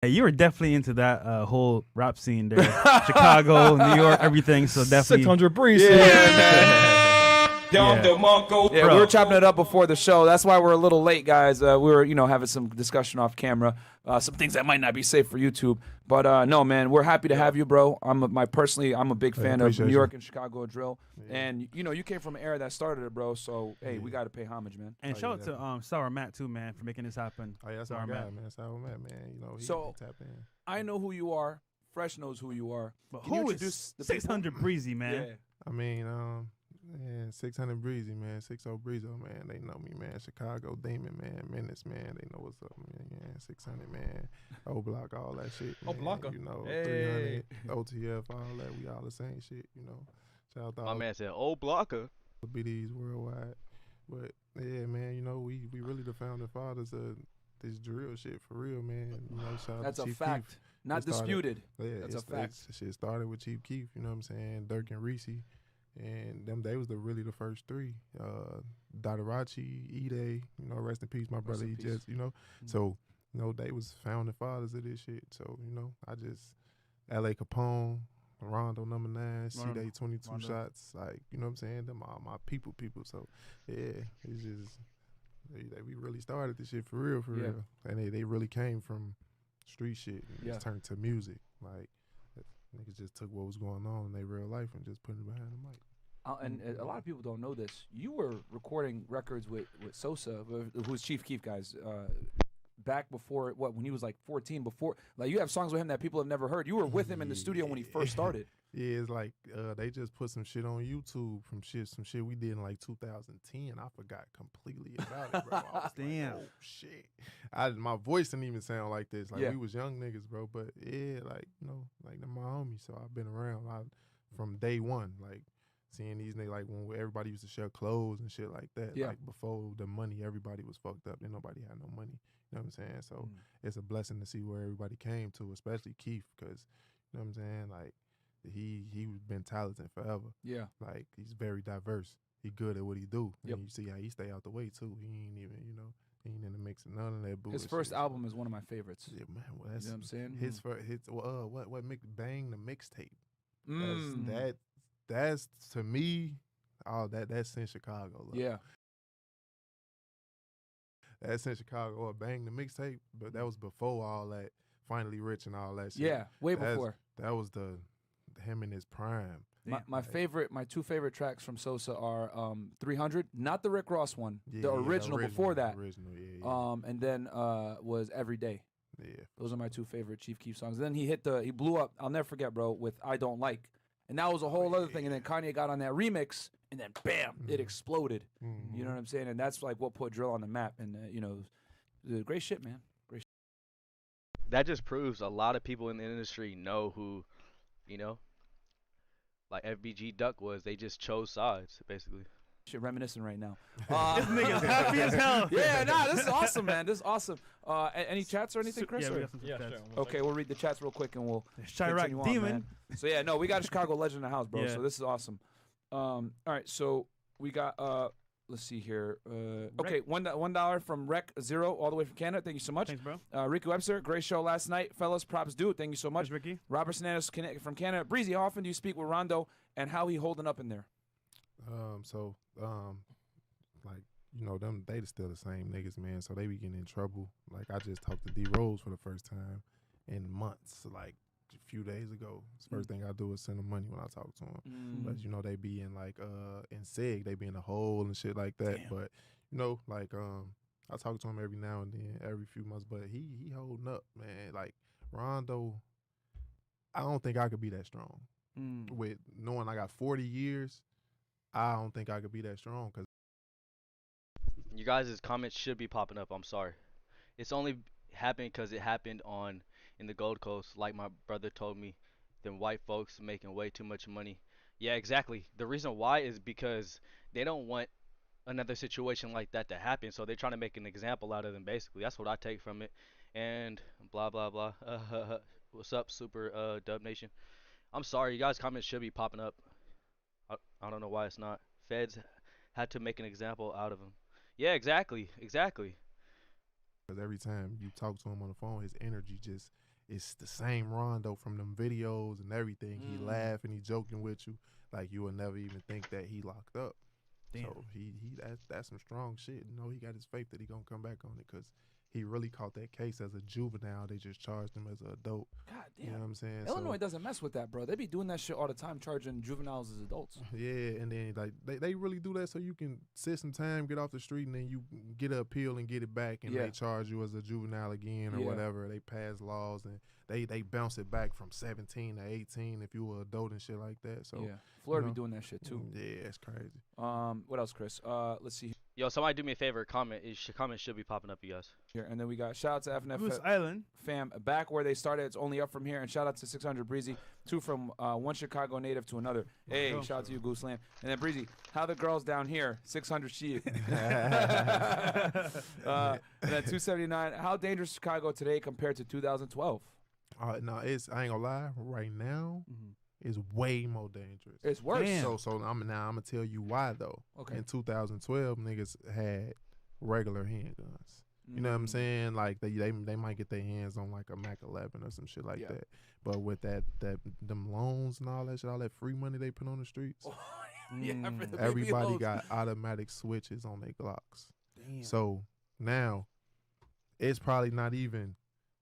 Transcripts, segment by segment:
Hey, you were definitely into that whole rap scene there, Chicago, New York, everything. So definitely 600 Breezy. Yeah, man. Yeah. Yeah, we were chopping it up before the show. That's why we're a little late, guys. We were, having some discussion off camera. Some things that might not be safe for YouTube. But no, man, we're happy to have you, bro. I'm a big fan of New York and Chicago drill. Yeah. And you came from an era that started it, bro. So hey, we got to pay homage, man. And shout out to Sour Matt too, man, for making this happen. Oh yeah, that's our guy, man. Sour Matt, man. He tap in. I know who you are. Fresh knows who you are. But who is 600 Breezy, man? Yeah. I mean, 600 Breezy, man. 60 Breezy, man. They know me, man. Chicago Demon, man. Menace, man. They know what's up, man. Yeah, 600, man. O Block, all that shit. Man. Blocker. 300, OTF, all that. We all the same shit, Shout out. My man said, "O Blocker." BDs worldwide. But yeah, man, we really the founding fathers of this drill shit for real, man. Shout out That's to a Chief fact. Keef. Not disputed. Yeah, that's a fact. Shit started with Chief Keef, you know what I'm saying? Dirk and Reese. And they was really the first three. Dotarachi, Ide, rest in peace, my brother. He just, So, they was founding fathers of this shit. So, I just L.A. Capone, Rondo #9, C-Day 22 Rondo. shots. Like, you know what I'm saying? Them all my people. So, yeah, it's just, we really started this shit for real. And they really came from street shit and just turned to music. Like, niggas just took what was going on in their real life and just put it behind the mic. And a lot of people don't know this. You were recording records with Sosa, who's Chief Keef, guys, back before, when he was like 14, before, like you have songs with him that people have never heard. You were with him in the studio when he first started. Yeah, it's like they just put some shit on YouTube from some shit we did in like 2010. I forgot completely about it, bro. I was Damn. like, oh shit. My voice didn't even sound like this. Like Yeah. we was young niggas, bro. But yeah, like like they're my homies. So I've been around from day one, like seeing these niggas, like when everybody used to share clothes and shit like that. Yeah. Like before the money, everybody was fucked up. Then nobody had no money. You know what I'm saying? So it's a blessing to see where everybody came to, especially Keith, because you know what I'm saying, like. He's been talented forever. Yeah. Like he's very diverse. He good at what he do. Yep. And you see how he stay out the way too. He ain't even, he ain't in the mix of none of that bullshit. His first album is one of my favorites. Yeah, man. Well, that's You know what I'm saying? his first what Bang the mixtape. Mm. That's to me, that's in Chicago. Look. Yeah. That's in Chicago. Or Bang the mixtape, but that was before all that. Finally Rich and all that shit. Yeah, way before. That was him in his prime. My two favorite tracks from Sosa are 300, not the Rick Ross one, Yeah, the original before that. Original, yeah. And then was Every Day. Yeah. Those are my two favorite Chief Keef songs. And then he blew up, I'll never forget, bro, with I Don't Like. And that was a whole other thing. And then Kanye got on that remix, and then bam, it exploded. Mm-hmm. You know what I'm saying? And that's like what put drill on the map. And, great shit, man. Great shit. That just proves a lot of people in the industry know who, like FBG Duck was. They just chose sides, basically. Shit, reminiscing right now. This nigga's happy as hell. Yeah, this is awesome, man. This is awesome. Any chats or anything, Chris? Yeah, or? we got some chats. Sure. Okay, we'll read the chats real quick and we'll Chirac continue on, Demon. man. So yeah, no, we got a Chicago legend in the house, bro. Yeah. So this is awesome. All right, so we got let's see here. Okay, $1 from Rec Zero all the way from Canada. Thank you so much. Thanks, bro. Ricky Webster, great show last night, fellas. Props, dude. Thank you so much, Thanks, Ricky. Robert Sinanis from Canada. Breezy, how often do you speak with Rondo and how he holding up in there? Like, them they still the same niggas, man. So they be getting in trouble. Like I just talked to D Rose for the first time in months, like a few days ago. The first thing I do is send them money when I talk to them. But they be in like in SIG, they be in a hole and shit like that. Damn. But I talk to him every now and then, every few months. But he holding up, man. Like Rondo, I don't think I could be that strong. With knowing I got 40 years, I don't think I could be that strong because. You guys' comments should be popping up. I'm sorry. It's only happened because it happened in the Gold Coast, like my brother told me. Them white folks making way too much money. Yeah, exactly. The reason why is because they don't want another situation like that to happen, so they're trying to make an example out of them, basically. That's what I take from it. And blah, blah, blah. What's up, Super Dub Nation? I'm sorry. You guys' comments should be popping up. I don't know why it's not. Feds had to make an example out of him. Yeah, exactly. Because every time you talk to him on the phone, his energy it's the same Rondo from them videos and everything. He laughing, he joking with you, like you would never even think that he locked up. Damn. So that's some strong shit. You know, he got his faith that he gonna come back on it because he really caught that case as a juvenile. They just charged him as an adult. God damn. You know what I'm saying? Illinois doesn't mess with that, bro. They be doing that shit all the time, charging juveniles as adults. Yeah, and then like they really do that so you can sit some time, get off the street, and then you get an appeal and get it back, and they charge you as a juvenile again or whatever. They pass laws and they bounce it back from 17 to 18 if you were adult and shit like that. So yeah, Florida be doing that shit too. Yeah, it's crazy. What else, Chris? Let's see Yo, somebody do me a favor. Comment should be popping up, you guys. here, and then we got shout out to FNF Goose Island. fam back where they started. It's only up from here, and shout out to 600 Breezy, two from one Chicago native to another. Hey, shout out to you, Gooseland. And then Breezy, how the girls down here? 600 sheep. And then 279. How dangerous Chicago today compared to 2012? No, I ain't gonna lie. Right now, it's way more dangerous. It's worse. Damn. So I'm gonna tell you why though. Okay. In 2012, niggas had regular handguns. You know what I'm saying? Like they might get their hands on like a Mac 11 or some shit like that. But with them loans and all that shit, all that free money they put on the streets, Yeah, for the baby everybody loads. got automatic switches on their Glocks. Damn. So now it's probably not even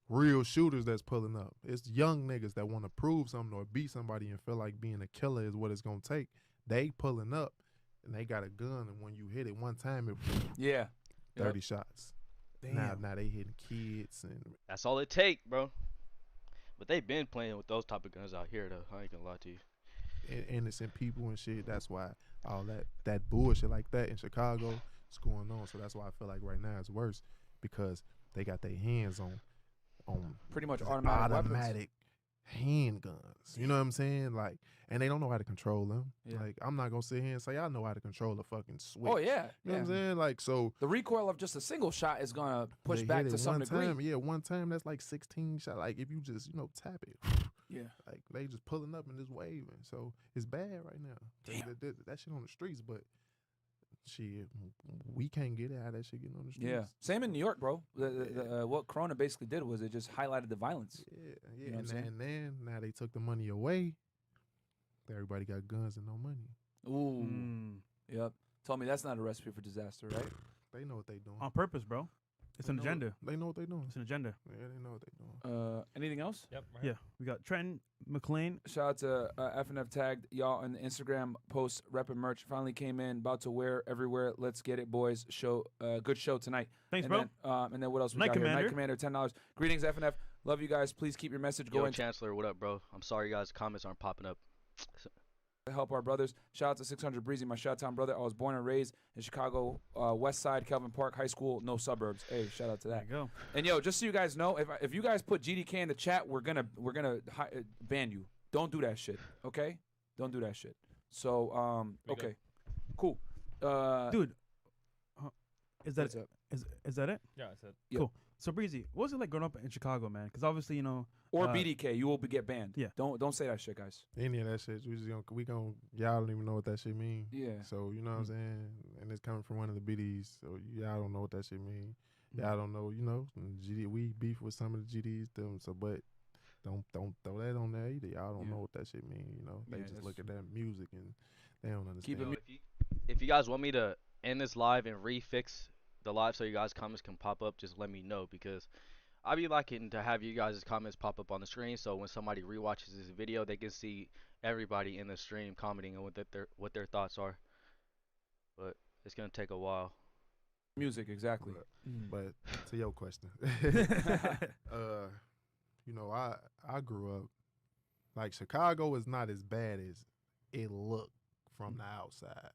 real shooters that's pulling up. It's young niggas that want to prove something or beat somebody and feel like being a killer is what it's gonna take. They pulling up and they got a gun, and when you hit it one time, it 30 shots. Damn. Now they hitting kids and That's all it take, bro. But they been playing with those type of guns out here, though. I ain't gonna lie to you. innocent people and shit. That's why all that bullshit like that in Chicago is going on. So that's why I feel like right now it's worse because they got their hands on pretty much automatic weapons. handguns. You know what I'm saying? Like, and they don't know how to control them. Yeah. Like, I'm not gonna sit here and say I know how to control a fucking switch. Oh yeah, You know what I'm saying? Like, so The recoil of just a single shot is gonna push they back hit to it some one degree. time. Yeah, one time that's like 16 shot. Like, if you just tap it, Yeah. like they just pulling up and just waving. So it's bad right now. Damn. That shit on the streets, but shit, we can't get it how that shit getting on the streets. Yeah, same in New York, bro. What Corona basically did was it just highlighted the violence. Yeah. You know what I'm saying? And then now they took the money away. Everybody got guns and no money. Ooh, Mm. yep. Told me that's not a recipe for disaster, right? They know what they doing. On purpose, bro. It's an agenda. They know what they doing. It's an agenda. Yeah, they know what they doing. Anything else? Yep. Right. Yeah. We got Trenton McLean. Shout out to FNF tagged y'all on the Instagram post. Reppin' merch finally came in. About to wear everywhere. Let's get it, boys. Good show tonight. Thanks, and bro. Then, and then what else we Night got here? Commander. Night Commander, $10. Greetings, FNF. Love you guys. Please keep your message Yo, going Chancellor, what up, bro? I'm sorry, guys. Comments aren't popping up. to help our brothers. Shout out to 600 Breezy, my Chi-Town brother. I was born and raised in Chicago, West Side, Kelvin Park High School, no suburbs. Hey, shout out to There that. you go. And yo, just so you guys know, if you guys put GDK in the chat, we're gonna ban you. Don't do that shit, okay? Don't do that shit. So okay, cool. Dude, is that what's up? is that it? Yeah, I said. Yeah. Cool. So Breezy, what was it like growing up in Chicago, man? Because obviously, Or BDK, you will get banned. Yeah. Don't say that shit, guys. Any of that shit, we gon' y'all don't even know what that shit mean. Yeah. So you know what I'm saying, and it's coming from one of the BDs. So y'all don't know what that shit mean. Y'all don't know, GD. We beef with some of the GDs, them. So, but don't throw that on there either. Y'all don't know what that shit mean. They Yeah, just that's- look at that music and they don't understand. Keep it Yo, if you guys want me to end this live and refix the live so you guys' comments can pop up, just let me know, because I'd be liking to have you guys' comments pop up on the screen, so when somebody rewatches this video, they can see everybody in the stream commenting on what their thoughts are. But it's gonna take a while. Music, exactly. But to your question, I grew up like Chicago is not as bad as it looked from the outside.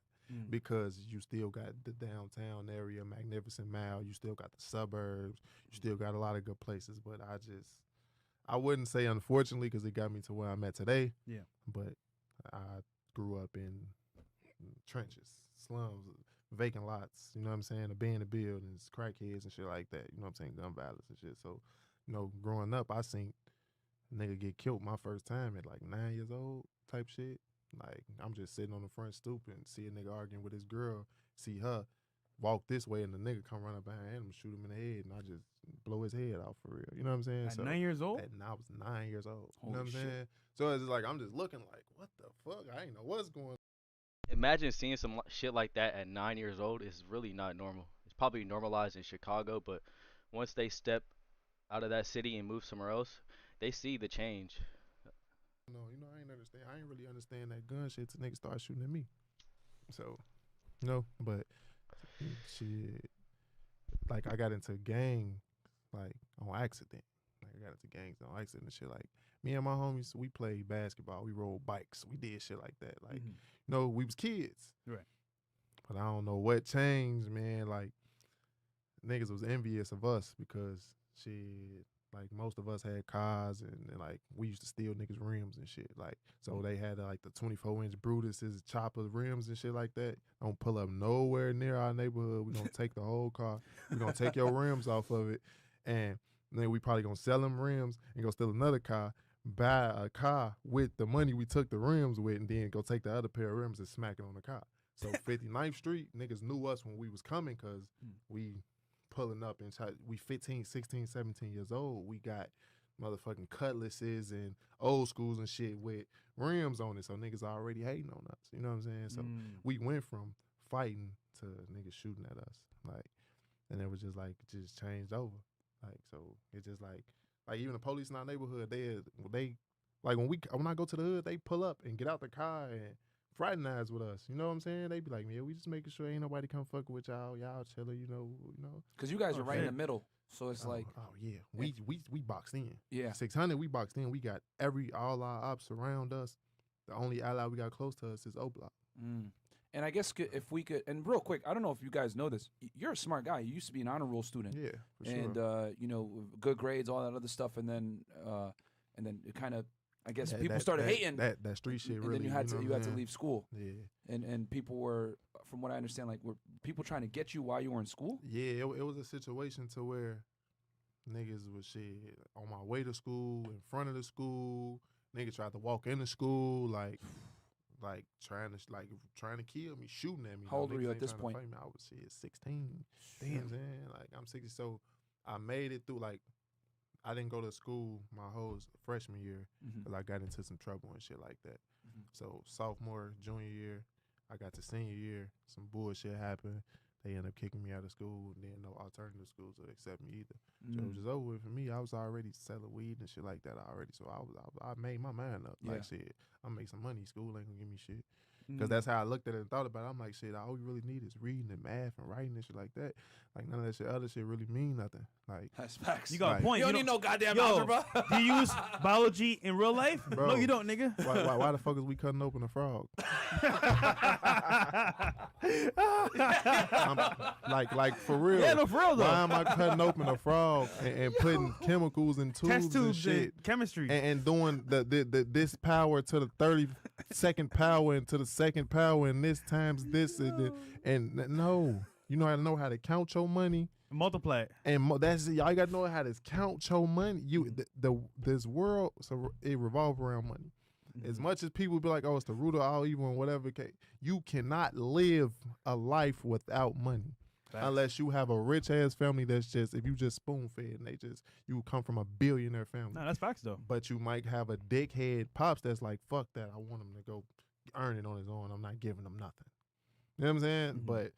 Because you still got the downtown area, Magnificent Mile. You still got the suburbs. You still got a lot of good places. But I wouldn't say unfortunately because it got me to where I'm at today. Yeah. But I grew up in trenches, slums, vacant lots. You know what I'm saying? Abandoned buildings, crackheads and shit like that. You know what I'm saying? Gun violence and shit. So, growing up, I seen a nigga get killed my first time at like 9 years old type shit. Like, I'm just sitting on the front stoop and see a nigga arguing with his girl, see her walk this way and the nigga come run up behind him and shoot him in the head. And I just blow his head off for real. You know what I'm saying? At 9 years old? And I was 9 years old. You know Holy what I'm shit. saying? So it's just like I'm just looking like, what the fuck? I ain't know what's going on. Imagine seeing some shit like that at 9 years old. It's really not normal. It's probably normalized in Chicago, but once they step out of that city and move somewhere else, they see the change. No, I ain't understand. I ain't really understand that gun shit till niggas start shooting at me. So, but shit, like I got into gang, like on accident. Like I got into gangs on accident and shit. Like me and my homies, we played basketball, we rode bikes, we did shit like that. Like, we was kids. Right. But I don't know what changed, man. Like niggas was envious of us because shit, like most of us had cars and like we used to steal niggas' rims and shit. Like so they had like the 24-inch Brutus's chopper rims and shit like that. Don't pull up nowhere near our neighborhood. We gonna take the whole car. We gonna take your rims off of it, and then we probably gonna sell them rims and go steal another car, buy a car with the money we took the rims with, and then go take the other pair of rims and smack it on the car. So 59th Street niggas knew us when we was coming because we pulling up and we 15, 16, 17 years old. We got motherfucking cutlasses and old schools and shit with rims on it. So niggas already hating on us. You know what I'm saying? So we went from fighting to niggas shooting at us. Like, and it was just like, it just changed over. Like, so it's just like even the police in our neighborhood, they like when I go to the hood, they pull up and get out the car and fraternize with us. You know what I'm saying? They be like, man, we just making sure ain't nobody come fucking with y'all. Y'all chilling, you know. Because you guys are right in the middle. So it's like. Oh, yeah. We boxed in. Yeah. 600, we boxed in. We got all our ops around us. The only ally we got close to us is O-Block. And I guess if we could, and real quick, I don't know if you guys know this. You're a smart guy. You used to be an honor roll student. Yeah, for sure. And, good grades, all that other stuff. And then it kind of, I guess people started hating. That street shit and really. And then you had to leave school. Yeah. And people were, from what I understand, like were people trying to get you while you were in school? Yeah, it was a situation to where niggas was shit on my way to school, in front of the school. Niggas tried to walk into school, like trying to kill me, shooting at me. How old were you at this point? I was 16. Damn, man. Like I'm 60, so I made it through. Like I didn't go to school my whole freshman year because I got into some trouble and shit like that. So sophomore, junior year, I got to senior year, some bullshit happened. They ended up kicking me out of school, and then no alternative schools would accept me either. So it was just over with for me. I was already selling weed and shit like that already. So I made my mind up. Like shit, I'm make some money. School ain't gonna give me shit. Because that's how I looked at it and thought about it. I'm like, shit, all we really need is reading and math and writing and shit like that. Like, none of that shit, other shit really mean nothing. Like, that's facts. You got a point. You don't need no goddamn algebra. Do you use biology in real life? Bro, no, you don't, nigga. Why the fuck is we cutting open a frog? like for real. Yeah, no, for real though. Why am I cutting open a frog and putting chemicals in tubes Test and tubes shit? and chemistry. And doing this power to the 32nd power and to the second power and this times this and no. You know how to count your money. Multiply it. And that's y'all got to know how to count your money. This world, so it revolves around money. As much as people be like, oh, it's the root of all evil and whatever, you cannot live a life without money. Facts. Unless you have a rich ass family that's just, if you just spoon fed and you come from a billionaire family. No, that's facts though. But you might have a dickhead pops that's like, fuck that. I want him to go earn it on his own. I'm not giving him nothing. You know what I'm saying? But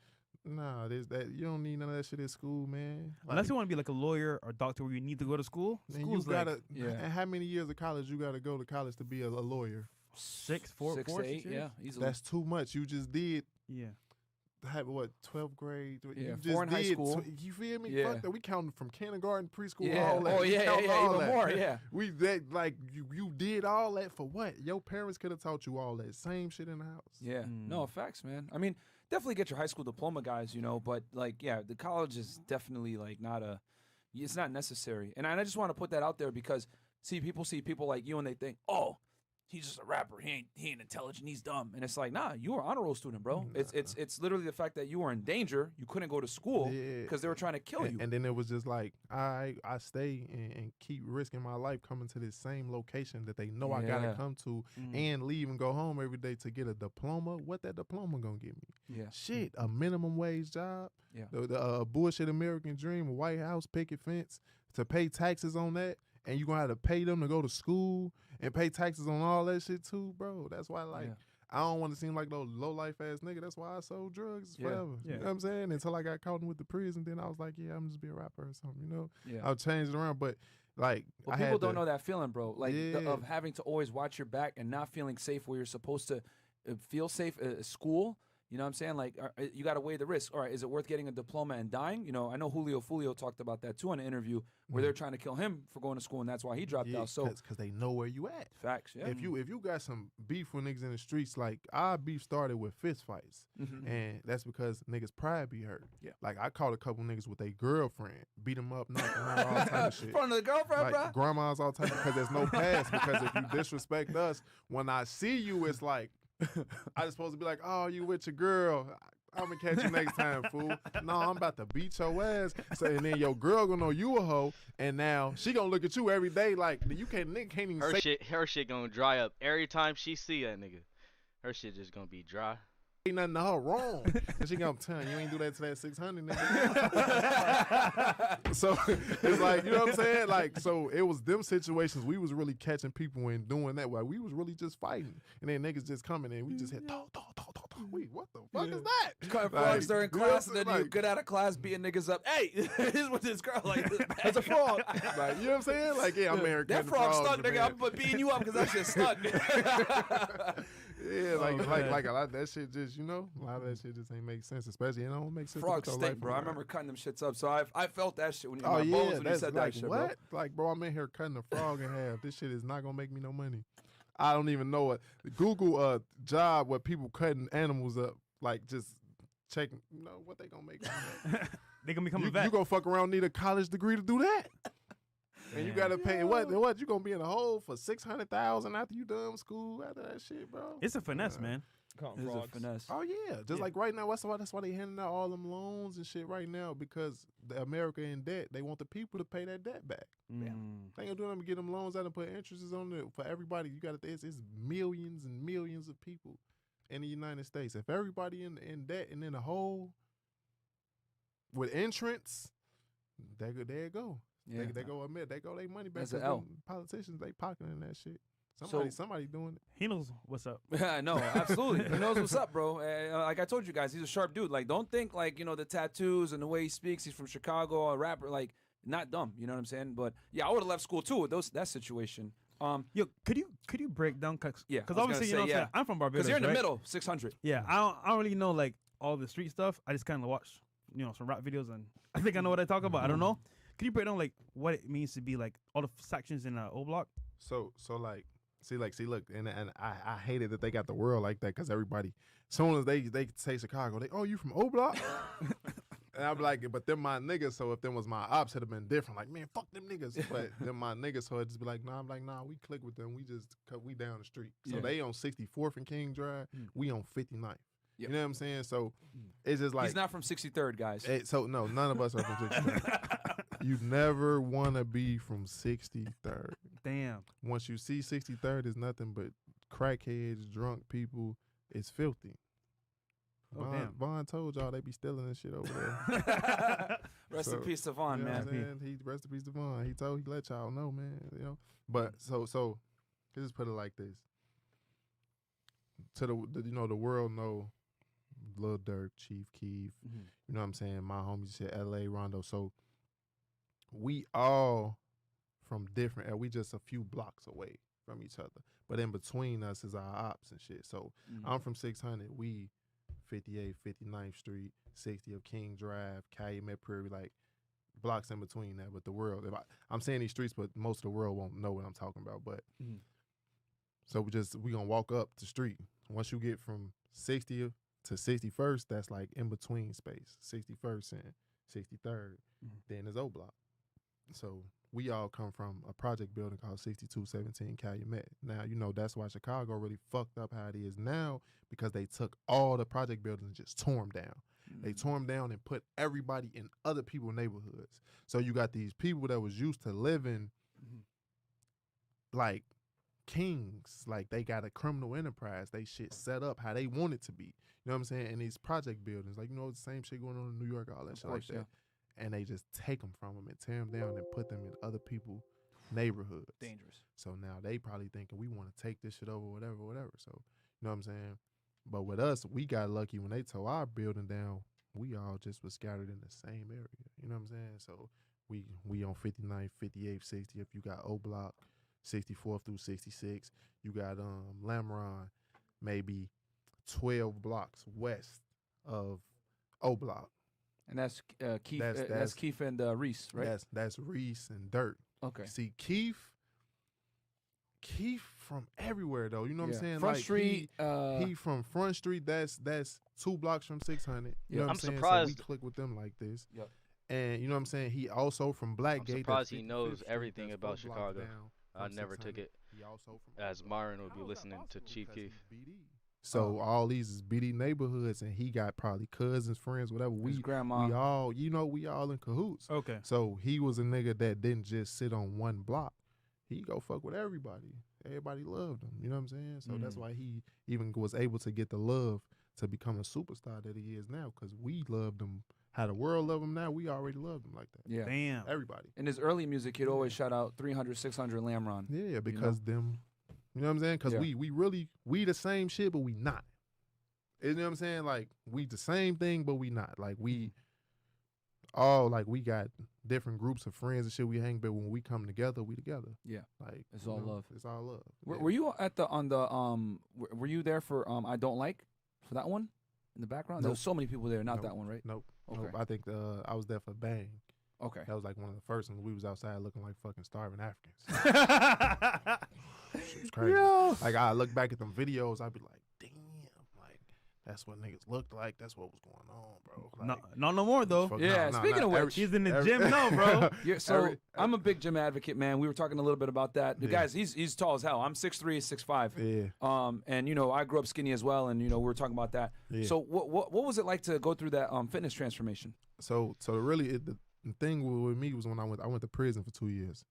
nah, you don't need none of that shit at school, man. Unless you want to be like a lawyer or doctor where you need to go to school. School's and how many years of college you gotta go to college to be a lawyer? 6 to 8, yeah, easily. That's too much. You just did. Yeah. Have 12th grade? Yeah, you just 4 in high school. You feel me? Yeah. Fuck that. We counting from kindergarten, preschool, Yeah. all that. Oh yeah, even more. Yeah. We you did all that for what? Your parents could have taught you all that same shit in the house. Yeah. No, facts, man. I mean, definitely get your high school diploma, guys. But like, yeah, the college is definitely like it's not necessary. And I just want to put that out there because people see people like you and they think, oh, he's just a rapper. He ain't intelligent. He's dumb. And it's like, nah, you were honor roll student, bro. It's literally the fact that you were in danger. You couldn't go to school because they were trying to kill you. And then it was just like, I stay and keep risking my life coming to this same location that they know I gotta come to and leave and go home every day to get a diploma. What that diploma gonna get me? Yeah. Shit, a minimum wage job. Yeah. The bullshit American dream, a White House picket fence, to pay taxes on that. And you gonna have to pay them to go to school and pay taxes on all that shit too, bro. That's why, I don't want to seem like no low life ass nigga. That's why I sold drugs forever. You know what I'm saying? Until I got caught with the prison, then I was like, I'm just be a rapper or something. You know? Yeah. I'll change it around, but like, people don't know that feeling, bro. Like of having to always watch your back and not feeling safe where you're supposed to feel safe at school. You know what I'm saying? Like, you got to weigh the risk. All right, is it worth getting a diploma and dying? You know, I know Julio Fulio talked about that too in an interview where they're trying to kill him for going to school, and that's why he dropped out. So, because they know where you at. Facts. Yeah. If you got some beef with niggas in the streets, like our beef started with fist fights, and that's because niggas' pride be hurt. Yeah. Like I caught a couple niggas with a girlfriend, beat them up, knocked them out, all type of shit. In front of the girlfriend, like, bro. Grandmas, all type, because there's no pass. Because if you disrespect us, when I see you, it's like I just supposed to be like, oh, you with your girl. I'm gonna catch you next time, fool. No, I'm about to beat your ass. So, and then your girl gonna know you a hoe, and now she gonna look at you every day like you nigga can't even say her shit gonna dry up every time she see that nigga. Her shit just gonna be dry. Ain't nothing to her wrong. And she gonna tell you ain't do that to that 600 nigga. So it's like, you know what I'm saying? Like, so it was them situations. We was really catching people and doing that. Like, we was really just fighting. And then niggas just coming in. We just hit, wait, what the fuck is that? Cutting frogs during class, and then you get out of class beating niggas up. Hey, here's what this girl like. That's a frog. Like, you know what I'm saying? Like, yeah, I'm here. That frog stuck, nigga. I'm beating you up because that shit stuck. Yeah, like a lot of that shit just, you know, a lot of that shit just ain't make sense, especially it don't make sense. Frogs stink, bro. I remember cutting them shits up, so I felt that shit when you bones when you said like, that shit, what? bro. Like, bro, I'm in here cutting a frog in half. This shit is not gonna make me no money. I don't even know it. Google a job where people cutting animals up, like just checking, you know, what they gonna make. They gonna become a vet. You gonna fuck around, need a college degree to do that. And you gotta pay what? You gonna be in a hole for $600,000 after you done school after that shit, bro? It's a finesse, man. It's a finesse. Oh yeah, like right now, that's why they handing out all them loans and shit right now, because the America in debt. They want the people to pay that debt back. They ain't gonna do nothing to get them loans out and put interests on it for everybody. You got to. It's millions and millions of people in the United States. If everybody in debt and in a hole with entrance, there you go. Yeah. They go admit they go their money back. That's an L. Politicians, they pocketing that shit. Somebody doing it. He knows what's up. No, absolutely. He knows what's up, bro. Like I told you guys, he's a sharp dude. Like, don't think like, you know, the tattoos and the way he speaks, he's from Chicago, a rapper, like not dumb. You know what I'm saying? But yeah, I would have left school too with that situation. Yo, could you break down? Because I was obviously, you know what I'm saying? I'm from Barbados. Because you're in the right? middle, 600. Yeah, I don't really know like all the street stuff. I just kind of watch, you know, some rap videos, and I think I know what I talk about. I don't know. Could you break down like what it means to be like all the sections in O Block? So like. See, look, and I hated that they got the world like that, because everybody, as soon as they say Chicago, you from O Block? And I'd be like, but them my niggas, so if them was my ops, it'd have been different. Like, man, fuck them niggas. But them my niggas, so it'd just be like, nah, we click with them. We down the street. So they on 64th and King Drive, we on 59th. Yep. You know what I'm saying? So it's just like. He's not from 63rd, guys. So no, none of us are from 63rd. You never want to be from 63rd. Damn. Once you see 63rd, is nothing but crackheads, drunk people. It's filthy. Vaughn told y'all they be stealing this shit over there. Rest in peace to Vaughn, you know man. Rest in peace to Vaughn. He let y'all know, man. You know. But so let's just put it like this. To the world know Lil Durk, Chief Keef. You know what I'm saying? My homies said L.A. Rondo. So we all from different. We just a few blocks away from each other. But in between us is our ops and shit. So I'm from 600. We 58, 59th Street, 60 of King Drive, Calumet Prairie, like blocks in between that. But the world, I'm saying these streets, but most of the world won't know what I'm talking about. But so we gonna walk up the street. Once you get from 60th to 61st, that's like in between space. 61st and 63rd, then there's O Block. So we all come from a project building called 6217 Calumet. Now, you know, that's why Chicago really fucked up how it is now, because they took all the project buildings and just tore them down. They tore them down and put everybody in other people's neighborhoods. So you got these people that was used to living like kings, like they got a criminal enterprise. They shit set up how they want it to be. You know what I'm saying? And these project buildings, like, you know, the same shit going on in New York, all that shit like that. And they just take them from them and tear them down and put them in other people's neighborhoods. Dangerous. So now they probably thinking we want to take this shit over, whatever. So, you know what I'm saying? But with us, we got lucky when they tore our building down. We all just was scattered in the same area. You know what I'm saying? So we on 59, 58, 60. If you got O Block, 64 through 66, you got Lamron, maybe 12 blocks west of O Block. And that's Keith. That's Keith and Reese, right? That's Reese and Dirt. Okay. See, Keith from everywhere though. You know what I'm saying? Front like Street. He from Front Street. That's 2 blocks from 600. You know what I'm saying? Surprised. So we click with them like this. Yep. And you know what I'm saying? He also from Blackgate. I'm surprised he knows everything about Chicago. I never took it as Myron would be listening to Chief Keef. So all these is BD neighborhoods, and he got probably cousins, friends, whatever. His grandma. We all, you know, we all in cahoots. Okay. So he was a nigga that didn't just sit on one block. He go fuck with everybody. Everybody loved him. You know what I'm saying? So that's why he even was able to get the love to become a superstar that he is now, because we loved him. How the world love him now, we already loved him like that. Yeah. Damn. Everybody. In his early music, he'd always shout out 300, 600 Lamron. Yeah, because them, you know what I'm saying? Because we really, we the same shit, but we not. You know what I'm saying? Like, we the same thing, but we not. Like, we all, like, we got different groups of friends and shit we hang, but when we come together, we together. Yeah. Like, It's all love. It's all love. Were you at were you there for I Don't Like, for that one in the background? There was so many people there, not that one, right? Nope. Okay. Nope. I think I was there for Bang. Okay. That was like one of the first ones. We was outside looking like fucking starving Africans. Shit was crazy. Yeah. Like, I look back at them videos, I'd be like, damn, like, that's what niggas looked like. That's what was going on, bro. Like, no more though. Yeah, speaking of which, he's in the gym now, bro. Yeah, so I'm a big gym advocate, man. We were talking a little bit about that. The guys, he's tall as hell. I'm 6'3", 6'5". Yeah. And you know, I grew up skinny as well, and you know, we were talking about that. Yeah. So what was it like to go through that fitness transformation? So really, the thing with me was when I went to prison for 2 years.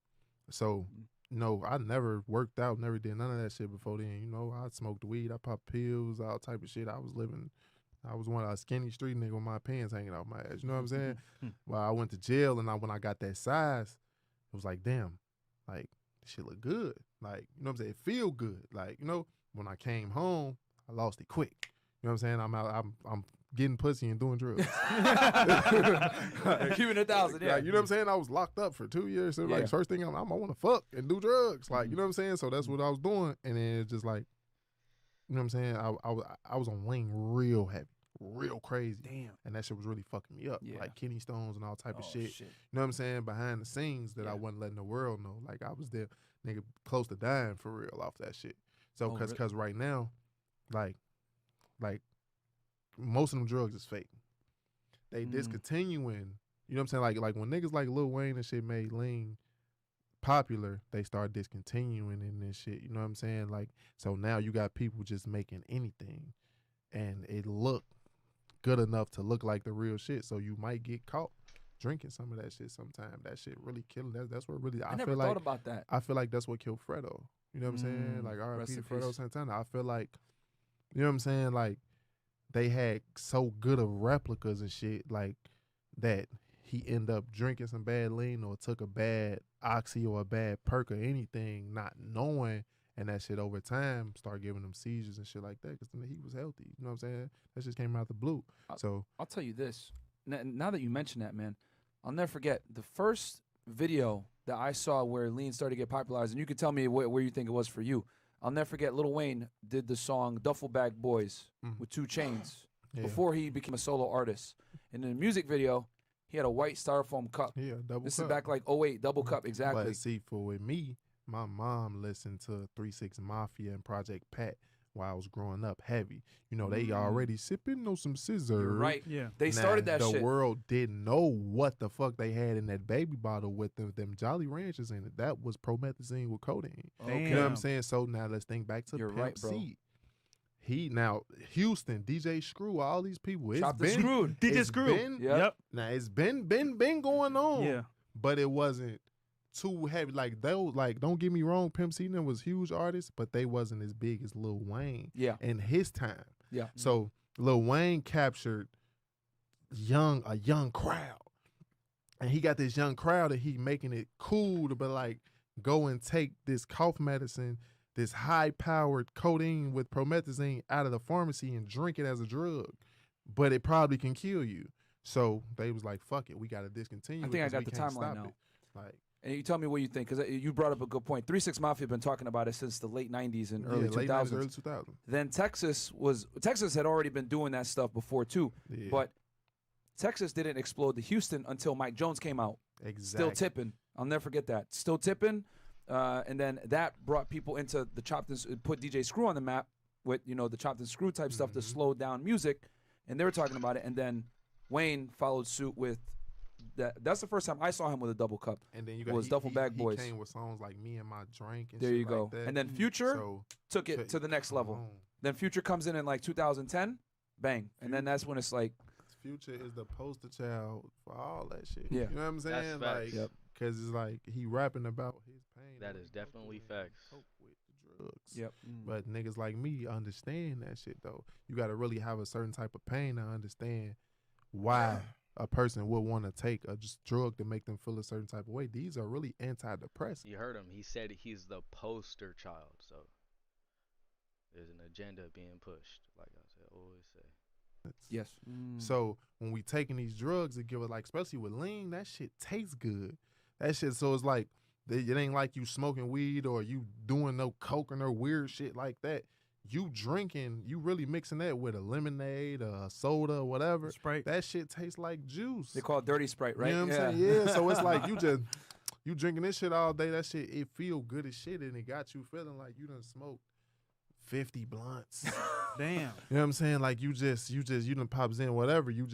So no, I never worked out, never did none of that shit before then. You know, I smoked weed, I popped pills, all type of shit. I was one of a skinny street nigga with my pants hanging out my ass. You know what I'm saying? Well, I went to jail, and when I got that size, it was like, damn, like, this shit look good. Like, you know what I'm saying? It feel good. Like, you know, when I came home, I lost it quick. You know what I'm saying? I'm getting pussy and doing drugs. Keeping 1,000, yeah. Like, you know what I'm saying? I was locked up for 2 years. So like, first thing I want to fuck and do drugs. Like, you know what I'm saying? So that's what I was doing. And then it's just like, you know what I'm saying? I was on wing real heavy, real crazy. Damn. And that shit was really fucking me up. Yeah. Like kidney stones and all type of shit. Shit. You know what I'm saying? Behind the scenes that I wasn't letting the world know. Like, I was there, nigga, close to dying for real off that shit. So, cause right now, like, most of them drugs is fake. They discontinuing, you know what I'm saying? Like when niggas like Lil Wayne and shit made lean popular, they start discontinuing in this shit. You know what I'm saying? Like, so now you got people just making anything, and it look good enough to look like the real shit. So you might get caught drinking some of that shit sometime. That shit really killing. That's what really. I never thought about that. I feel like that's what killed Fredo. You know what I'm saying? Like R.I.P. to Fredo peace. Santana. I feel like, you know what I'm saying? Like, they had so good of replicas and shit, like, that he ended up drinking some bad lean or took a bad oxy or a bad perk or anything, not knowing, and that shit over time start giving him seizures and shit like that, because he was healthy. You know what I'm saying? That just came out the blue. I'll tell you this. Now that you mention that, man, I'll never forget the first video that I saw where lean started to get popularized, and you can tell me where you think it was for you. I'll never forget Lil Wayne did the song Duffel Bag Boys with 2 Chainz before he became a solo artist. And in the music video, he had a white styrofoam cup. Yeah, double This cup. is back like 08, double cup, exactly. But see, with me, my mom listened to 3 6 Mafia and Project Pat while I was growing up heavy. You know, they already sipping on some scissor. You're right. Yeah. They started that the shit. The world didn't know what the fuck they had in that baby bottle with them Jolly Ranchers in it. That was promethazine with codeine. Okay. You know what I'm saying? So now let's think back to You're Pimp right, bro. C. Now Houston, DJ Screw, all these people. It's Chopped and been screwed. DJ it's Screw. been- Yep. Now it's been going on. Yeah. But it wasn't too heavy. Like those, like, don't get me wrong, Pimp C them was huge artists, but they wasn't as big as Lil Wayne Yeah. in his time. Yeah. So Lil Wayne captured a young crowd. And he got this young crowd that he making it cool to be like, go and take this cough medicine, this high-powered codeine with promethazine out of the pharmacy and drink it as a drug. But it probably can kill you. So they was like, fuck it, we got to discontinue I it think I 'cause got we the can't timeline stop now. it. Like, And you tell me what you think, because you brought up a good point. 3 6 Mafia been talking about it since the late 90s and early late 2000s. 90s, early 2000s. Then Texas had already been doing that stuff before too, Yeah, but Texas didn't explode to Houston until Mike Jones came out. exactly. Still tipping. I'll never forget that. Still tipping. And then that brought people into the chopped and put DJ Screw on the map with, you know, the chopped and screw type stuff to slow down music. And they were talking about it. And then Wayne followed suit with that. That's the first time I saw him with a double cup. And then you got was Duffel Bag Boys. He came with songs like Me and My Drink and There shit you go. like that. And then Future So, took it to the next level. come on. Then Future comes in like 2010, bang. And then that's when it's like, Future is the poster child for all that shit. Yeah. You know what I'm That's saying? facts. Like, Yep. because it's like he rapping about his pain. That and is he definitely cope with it, facts. cope with the drugs. yep. But niggas like me understand that shit though. You got to really have a certain type of pain to understand why a person would want to take a just drug to make them feel a certain type of way. These are really antidepressants. You heard him. He said he's the poster child. So there's an agenda being pushed, like I said, always say. Yes. So when we taking these drugs, it give us, like, especially with lean, that shit tastes good. That shit, so it's like, it ain't like you smoking weed or you doing no coke or no weird shit like that. You drinking, you really mixing that with a lemonade, a soda, whatever. Sprite. That shit tastes like juice. They call it Dirty Sprite, right? You know what I'm saying? Yeah. So it's like you drinking this shit all day. That shit, it feel good as shit, and it got you feeling like you done smoked 50 blunts. Damn. You know what I'm saying? Like you done pops in whatever. You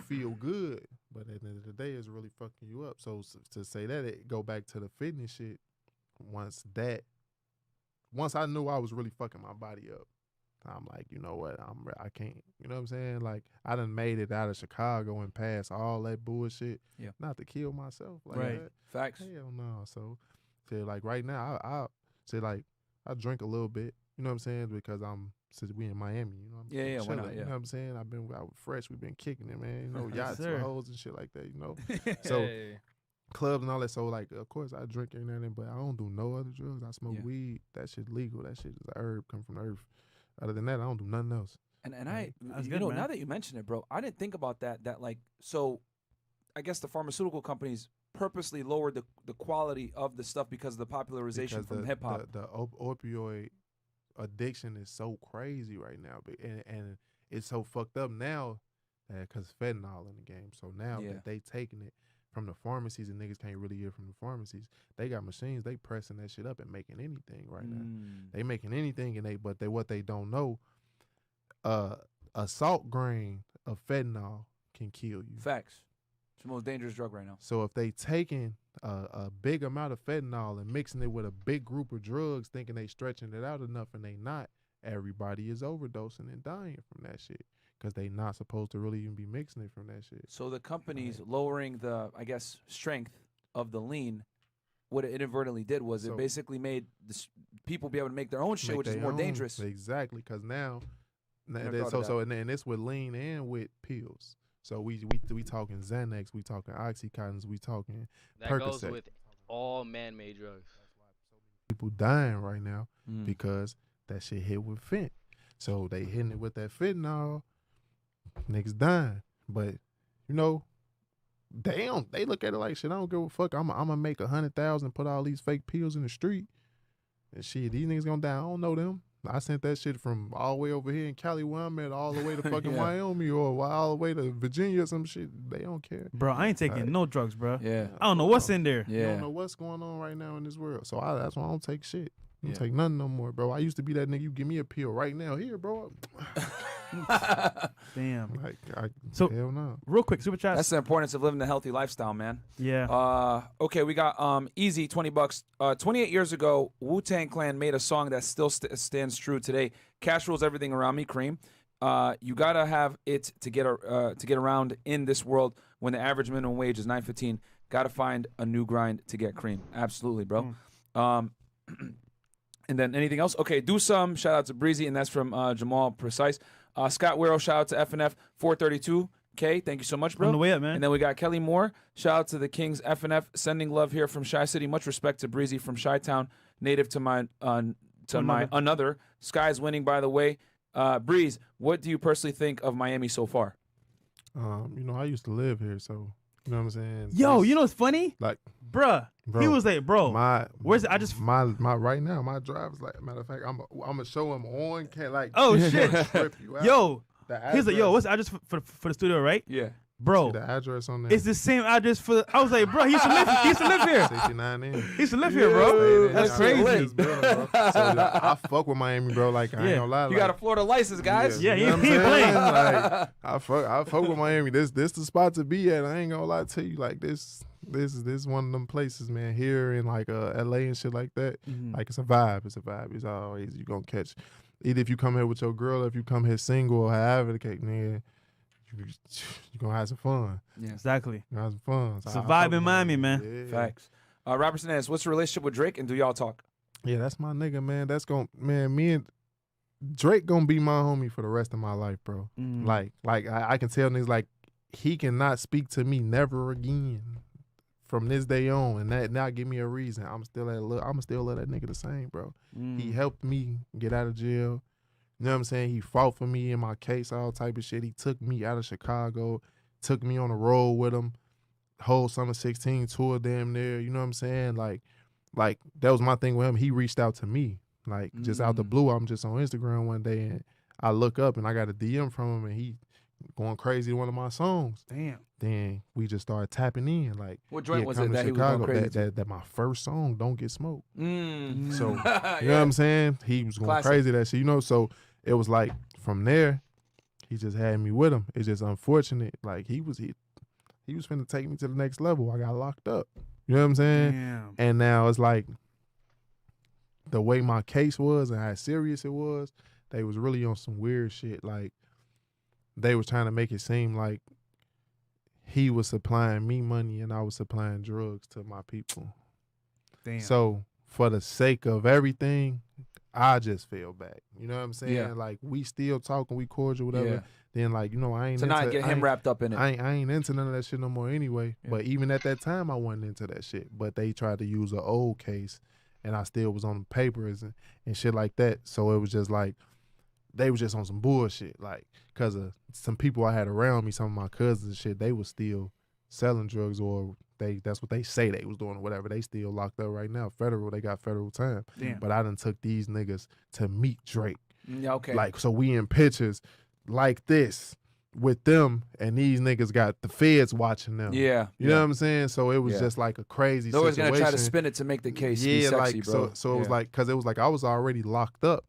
feel good, but at the end of the day, it's really fucking you up. So to say that, it go back to the fitness shit. Once I knew I was really fucking my body up, I'm like, you know what? I can't. You know what I'm saying? Like I done made it out of Chicago and past all that bullshit. Yeah. Not to kill myself like Right. that. Facts. Hell no. So say like right now, I say like I drink a little bit. You know what I'm saying? Because since we in Miami, you know. I'm Yeah, why chilling, not? You Yeah. know what I'm saying? I've been out with Fresh. We've been kicking it, man. You know, Yes, yachts sir. with hoes and shit like that. You know. So clubs and all that. So like, of course, I drink every now and then, but I don't do no other drugs. I smoke Yeah. weed. That shit legal. That shit is a herb, come from the earth. Other than that, I don't do nothing else. And Right. That's you good, know, man. now that you mention it, bro, I didn't think about that. That like, so, I guess the pharmaceutical companies purposely lowered the quality of the stuff because of the popularization Because from hip hop. The opioid addiction is so crazy right now, and it's so fucked up now because fentanyl in the game. So now Yeah. that they taking it from the pharmacies and niggas can't really get it from the pharmacies, they got machines. They pressing that shit up and making anything right now. They making anything, and what they don't know, a salt grain of fentanyl can kill you. Facts. It's the most dangerous drug right now. So if they taking a big amount of fentanyl and mixing it with a big group of drugs, thinking they stretching it out enough, and they not, everybody is overdosing and dying from that shit because they not supposed to really even be mixing it from that shit. So the companies lowering the, I guess, strength of the lean, what it inadvertently did was it So- basically made people be able to make their own shit, Make which is they more own. dangerous. Exactly, because now, Never thought of and it's with lean and with pills. So we talking Xanax, we talking Oxycontins, we talking That goes Percocet. with all man-made drugs. people dying right now Mm. because that shit hit with fent. So they hitting it with that fentanyl, niggas dying. But you know, they look at it like shit. I don't give a fuck. I'm gonna make 100,000, put all these fake pills in the street, and shit, these niggas gonna die. I don't know them. I sent that shit from all the way over here in Cali where I'm at, all the way to fucking Yeah. Wyoming or all the way to Virginia or some shit. They don't care. Bro, I ain't taking Alright. no drugs, bro. Yeah. I don't know what's in there. You Yeah. don't know what's going on right now in this world. So that's why I don't take shit. don't take nothing no more, bro. I used to be that nigga. You give me a pill right now, here, bro. Damn. Like, So- hell no. Real quick, super chat. That's the importance of living a healthy lifestyle, man. Yeah. Okay, we got Easy, $20. 28 years ago, Wu-Tang Clan made a song that still stands true today. Cash rules everything around me, Cream. You gotta have it to get around in this world when the average minimum wage is $9.15. Gotta find a new grind to get cream. Absolutely, bro. And then anything else? Okay, do some. Shout out to Breezy, and that's from Jamal Precise. Scott Wero, shout out to FNF 432K. Thank you so much, bro. On the way up, man. And then we got Kelly Moore. Shout out to the Kings FNF. Sending love here from Chi City. Much respect to Breezy from Chi Town. Native to my another. Sky's winning, by the way. Breeze, what do you personally think of Miami so far? You know, I used to live here, so you know what I'm saying. Yo, It's you know what's funny? like, Bruh. bro, He was like, bro. where's I just- my right now? My drive is like, matter of fact, I'm gonna show him on like. Oh, shit. Trip you out. Yo. The He's like, yo, address- what's the address for the studio, right? Yeah. Bro. see the address on there. It's the same address for I was like, bro, he used to live here. 69 in. He used to live here, bro. Stayed That's in crazy. this building, bro. So like, I fuck with Miami, bro. Like I Yeah. ain't gonna lie. You like, got a Florida license, guys. Yeah, you know he what I'm ain't playing. saying? Like, I fuck with Miami. This the spot to be at. I ain't gonna lie to you. Like this is one of them places, man. Here in like LA and shit like that. Like it's a vibe. It's a vibe. It's always you gonna catch. Either if you come here with your girl, or if you come here single, or however the case, man, you gonna have some fun. Yeah. Exactly. You gonna have some fun. So It's a I vibe fuck with in Miami, man. Yeah. Facts. Robertson asks, what's your relationship with Drake, and do y'all talk? Yeah, that's my nigga, man. That's me and Drake gonna be my homie for the rest of my life, bro. Like I can tell niggas like he cannot speak to me never again from this day on, and that now give me a reason. I'm still love that nigga the same, bro. He helped me get out of jail. You know what I'm saying? He fought for me in my case, all type of shit. He took me out of Chicago, took me on the road with him, whole summer 16 tour damn near. You know what I'm saying? Like that was my thing with him. He reached out to me, like just out the blue. I'm just on Instagram one day and I look up and I got a DM from him and he going crazy to one of my songs. Damn. Then we just started tapping in. Like What joint had was come it to that he was going crazy to? that my first song, Don't Get Smoked. So you know Yeah. what I'm saying? He was going Classic. crazy that shit, you know. So it was like from there, he just had me with him. It's just unfortunate. Like he was finna take me to the next level. I got locked up. You know what I'm saying? Damn. And now it's like the way my case was and how serious it was, they was really on some weird shit. Like they was trying to make it seem like he was supplying me money and I was supplying drugs to my people. Damn. So for the sake of everything, I just fell back. You know what I'm saying? Yeah. Like we still talking, we cordial, whatever. Yeah. Then like, you know, I ain't To not get him wrapped up in it. I ain't into none of that shit no more anyway. Yeah. But even at that time, I wasn't into that shit. But they tried to use an old case, and I still was on the papers and shit like that. So it was just like, they was just on some bullshit. Like, because of some people I had around me, some of my cousins and shit, they was still selling drugs or that's what they say they was doing or whatever. They still locked up right now. They got federal time. Damn. But I done took these niggas to meet Drake. Yeah, okay. Like, so we in pictures like this with them, and these niggas got the feds watching them. Yeah. You know what I'm saying? So it was Yeah. just like a crazy They're always situation. gonna try to spin it to make the case be sexy, bro. So it was Yeah. like, because it was like I was already locked up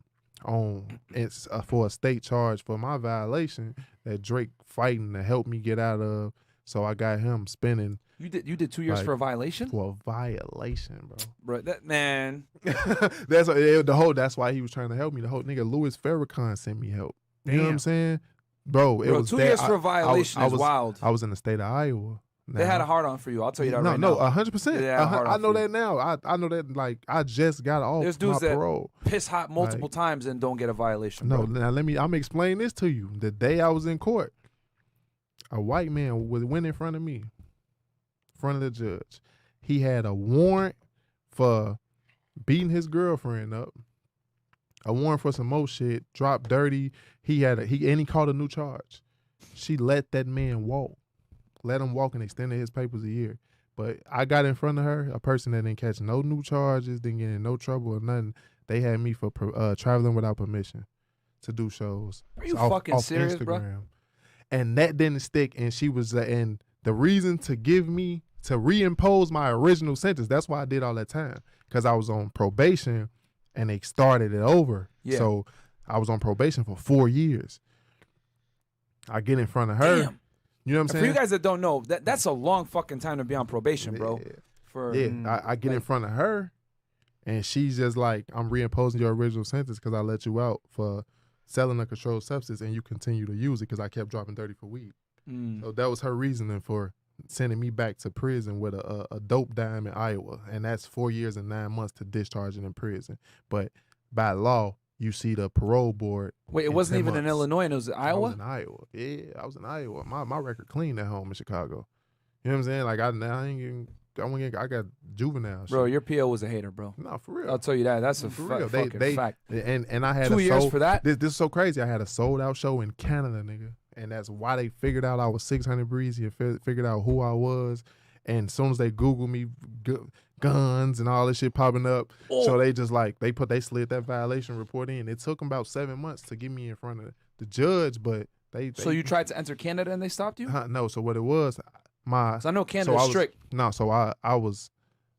for a state charge for my violation that Drake fighting to help me get out of. So I got him spinning You did 2 years like, for a violation, for a violation, bro. bro. That man. That's why he was trying to help me. The whole nigga Louis Farrakhan sent me help. You know what I'm Damn. saying? Bro, it Bro, was 2 that- years for a I violation was, is wild. I was in the state of Iowa. They had a hard on for you. I'll tell you that right no, now. 100%. Yeah, hard I on know for you. that now. I know that, like, I just got off There's my dudes that parole. Piss hot multiple times and don't get a violation. No, bro. now I'm gonna explain this to you. The day I was in court, a white man went in front of me, in front of the judge. He had a warrant for beating his girlfriend up, a warrant for some more shit, dropped dirty. He called a new charge. She let that man walk. Let him walk and extended his papers a year. But I got in front of her, a person that didn't catch no new charges, didn't get in no trouble or nothing. They had me for traveling without permission to do shows. Are you fucking serious, bro? And that didn't stick. And she was, and the reason to reimpose my original sentence, that's why I did all that time. Because I was on probation and they started it over. Yeah. So I was on probation for 4 years. I get in front of her. Damn. You know what I'm And saying? for you guys that don't know, that's a long fucking time to be on probation, bro. Yeah. For I get in front of her, and she's just like, I'm reimposing your original sentence because I let you out for selling a controlled substance, and you continue to use it because I kept dropping 30 for weed. So that was her reasoning for sending me back to prison with a dope dime in Iowa, and that's 4 years and 9 months to discharging in prison. But by law, you see the parole board. Wait, it in wasn't 10 even in months. Illinois, and it was in I was Iowa? in Iowa. Yeah, I was in Iowa. My record clean at home in Chicago. You know what I'm saying? Like I ain't getting, I got juvenile shit. Bro, your PO was a hater, bro. No, for real. I'll tell you that. That's a For real. fucking fact. And I had 2 a years sold, for that? This is so crazy. I had a sold out show in Canada, nigga. And that's why they figured out I was 600 Breezy and figured out who I was. And as soon as they Googled me, guns and all this shit popping up. So they just like, they slid that violation report in. It took them about 7 months to get me in front of the judge, but they So you tried to enter Canada and they stopped you? no, so what it was, So I know Canada's strict. So I was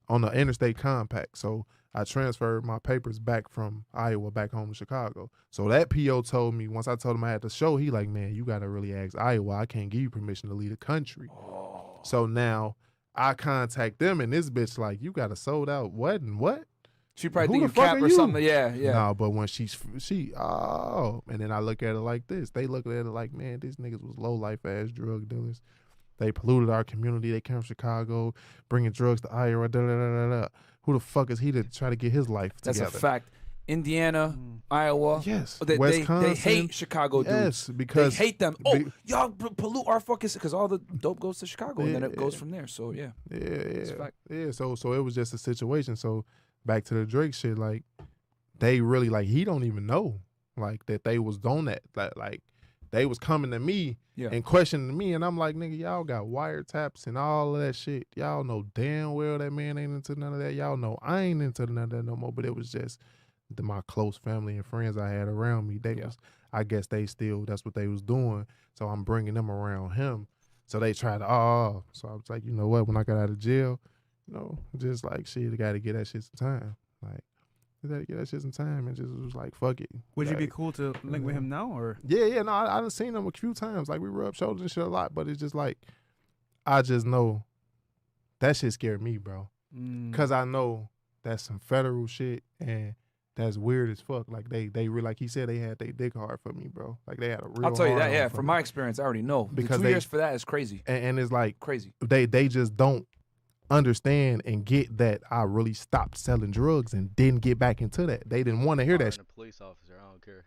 on the interstate compact. So I transferred my papers back from Iowa back home to Chicago. So that PO told me, once I told him I had the show, he like, man, you got to really ask Iowa. I can't give you permission to leave the country. So now I contact them, and this bitch like, you got a sold out what and what? She probably Who think the you fuck cap are or you? something. Yeah. No, but when she, and then I look at it like this. They look at it like, man, these niggas was low life ass drug dealers. They polluted our community. They came from Chicago, bringing drugs to Iowa. Da, da, da, da, da. Who the fuck is he to try to get his life That's together? a fact. Indiana, Iowa. Yes. They Wisconsin. hate Chicago dudes. Yes, because they hate them. Y'all pollute our fucking, because all the dope goes to Chicago and then it goes from there. So yeah. Yeah. Fact. Yeah. So it was just a situation. So back to the Drake shit, like they really like he don't even know like that they was on that. Like they was coming to me and questioning me, and I'm like, nigga, y'all got wiretaps and all of that shit. Y'all know damn well that man ain't into none of that. Y'all know I ain't into none of that no more. But it was just my close family and friends I had around me. They was, I guess they still, that's what they was doing. So I'm bringing them around him. So they tried to, so I was like, you know what? When I got out of jail, you know, just like shit, I got to get that shit some time. Like, I got to get that shit some time, and just was like, fuck it. Would like, you be cool to link with him now, or? Yeah, no, I done seen him a few times. Like we rub shoulders and shit a lot, but it's just like, I just know that shit scared me, bro. Cause I know that's some federal shit, and that's weird as fuck. Like they really, like he said, they had they dick hard for me, bro. Like they had a real. I'll tell you that. hard Yeah, on for from me. my experience, I already know. Because the 2 years for that is crazy. And it's like Crazy. they just don't understand and get that I really stopped selling drugs and didn't get back into that. They didn't want to hear that A police officer, I don't care.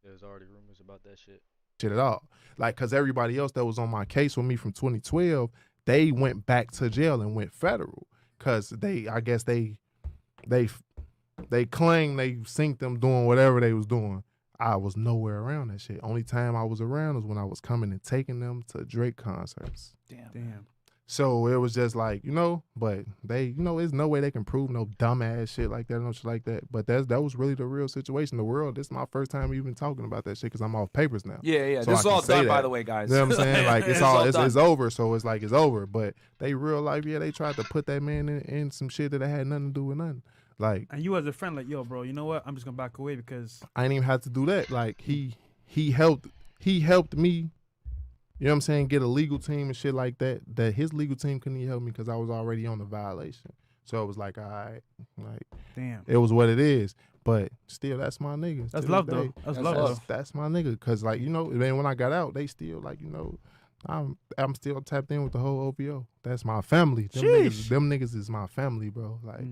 There's already rumors about that shit. shit at all. Like, cause everybody else that was on my case with me from 2012, they went back to jail and went federal. Cause I guess they claim they synced them doing whatever they was doing. I was nowhere around that shit. Only time I was around was when I was coming and taking them to Drake concerts. Damn. So it was just like, you know, but they, you know, there's no way they can prove no dumbass shit like that, no shit like that. But that was really the real situation. The world, this is my first time even talking about that shit because I'm off papers now. Yeah. So This is I all can say done, by that. the way, guys. You know what I'm saying? Like it's done. over. So it's like it's over. But they real life, they tried to put that man in some shit that had nothing to do with nothing. Like, And you as a friend, like, yo, bro, you know what? I'm just gonna back away because I didn't even have to do that. Like he helped me. You know what I'm saying? Get a legal team and shit like that. That his legal team couldn't even help me because I was already on the violation. So it was like, all right, like, damn. it was what it is. But still, that's my nigga. That's To love this though. day, That's love though. That's my nigga. Cause like, you know, then when I got out, they still like, you know, I'm still tapped in with the whole OVO. That's my family. Them niggas is my family, bro. Like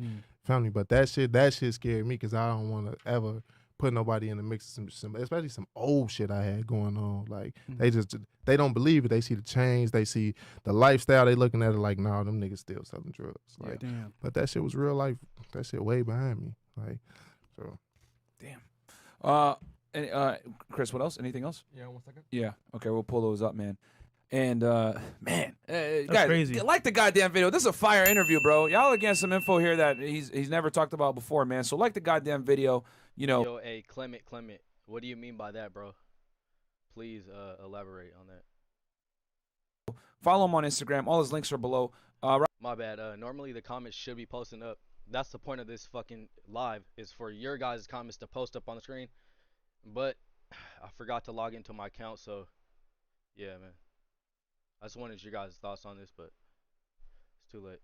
family. But that shit scared me because I don't want to ever put nobody in the mix of some, especially some old shit I had going on. Like they don't believe it. They see the change. They see the lifestyle. They looking at it like, nah, them niggas still selling drugs. Like, damn. but that shit was real life. That shit way behind me. Like, so. Damn. Chris, what else? Anything else? Yeah, 1 second. Yeah. Okay, we'll pull those up, man. And man, That's guys, crazy. like the goddamn video. This is a fire interview, bro. Y'all are getting some info here that he's never talked about before, man. So like the goddamn video, you know. Yo, hey, Clement, what do you mean by that, bro? Please elaborate on that. Follow him on Instagram. All his links are below. My bad. Normally the comments should be posting up. that's the point of this fucking live is for your guys' comments to post up on the screen. But I forgot to log into my account, so yeah, man. I just wanted your guys' thoughts on this, but it's too late.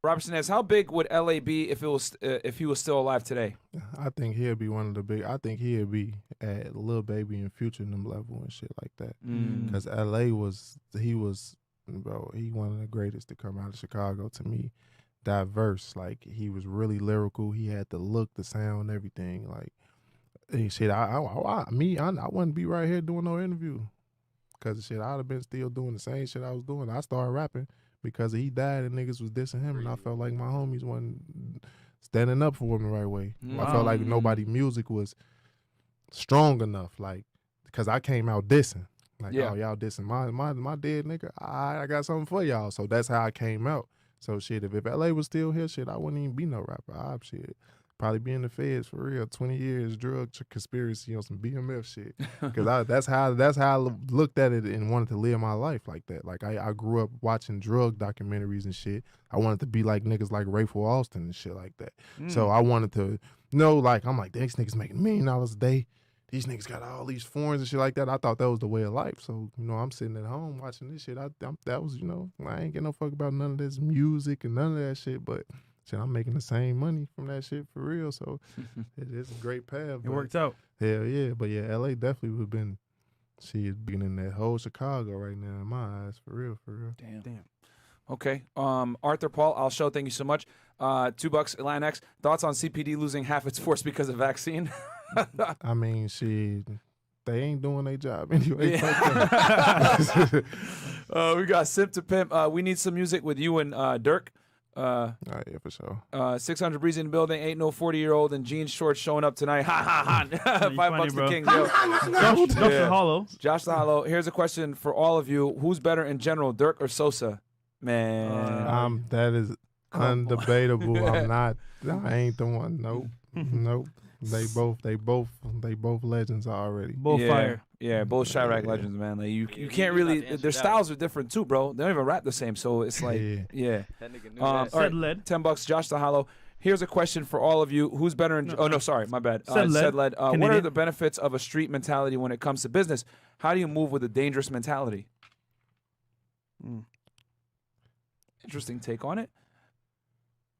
Robertson asks, how big would LA be if he was still alive today? I think he'll be one of the big. I think he'll be at Lil Baby and Future and them level and shit like that. Because LA was bro. He one of the greatest to come out of Chicago to me. Diverse, like he was really lyrical. He had the look, the sound, everything. Like shit, I wouldn't be right here doing no interview. Cause shit, I'd have been still doing the same shit I was doing. I started rapping because he died and niggas was dissing him, and I felt like my homies wasn't standing up for him the right way. I felt like nobody music was strong enough, like, because I came out dissing. Like, oh, y'all dissing my dead nigga. I got something for y'all. So that's how I came out. So shit, if LA was still here, shit, I wouldn't even be no rapper. I'd shit probably be in the feds for real. 20 years drug conspiracy on some BMF shit. Because that's how I looked at it and wanted to live my life like that. Like I grew up watching drug documentaries and shit. I wanted to be like niggas like Rayful Austin and shit like that. So I wanted to know, like, I'm like, these niggas making $1 million a day. These niggas got all these foreigns and shit like that. I thought that was the way of life. So, I'm sitting at home watching this shit. That was, I ain't get no fuck about none of this music and none of that shit. But shit, I'm making the same money from that shit for real. So it's a great path. It worked out. Hell yeah. But yeah, LA definitely would have been, shit, being in that whole Chicago right now in my eyes. For real, for real. Damn. Okay. Arthur Paul, I'll show. Thank you so much. $2 Atlantic. Thoughts on CPD losing half its force because of vaccine? I mean, shit, they ain't doing their job anyway. Yeah. We got Simp to Pimp. We need some music with you and Dirk. All right, yeah, for sure. 600 Breezy in the building. Ain't no 40-year-old in jeans shorts showing up tonight. Ha ha ha. $5 funny, the bro. king. Yo. Josh the Hollow. Josh the Hollow. Here's a question for all of you. Who's better in general, Dirk or Sosa? Man. That is undebatable. I ain't the one. Nope. They both legends already. Both fire. Yeah, both Chirac legends, man. Like you can't really. Their styles are different too, bro. They don't even rap the same, so it's like, yeah. That nigga knew All that. right, Led. $10. Josh the Hollow. Here's a question for all of you. Who's better in? Oh no, sorry, my bad. Said Led. What are Canadian. the benefits of a street mentality when it comes to business? How do you move with a dangerous mentality? Interesting take on it.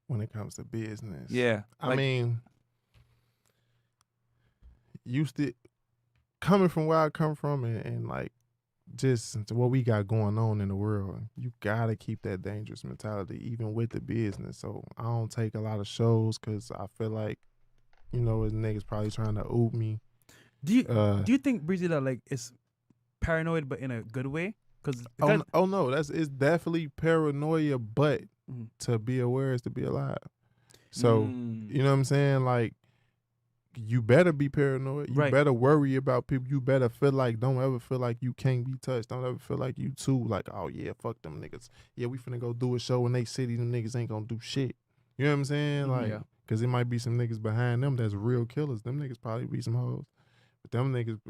When it comes to business, Yeah, I mean, coming from where I come from and like just what we got going on in the world, you gotta keep that dangerous mentality even with the business. So I don't take a lot of shows because I feel like, as niggas probably trying to oop me. Do you think Breezy that like is paranoid but in a good way? Cause no, it's definitely paranoia, but to be aware is to be alive. So you know what I'm saying? Like, you better be paranoid. You better worry about people. You better don't ever feel like you can't be touched. Don't ever feel like you too, like, oh yeah, fuck them niggas. Yeah, we finna go do a show in they city. Them niggas ain't gonna do shit. You know what I'm saying? Like, cause it might be some niggas behind them that's real killers. Them niggas probably be some hoes. But them niggas,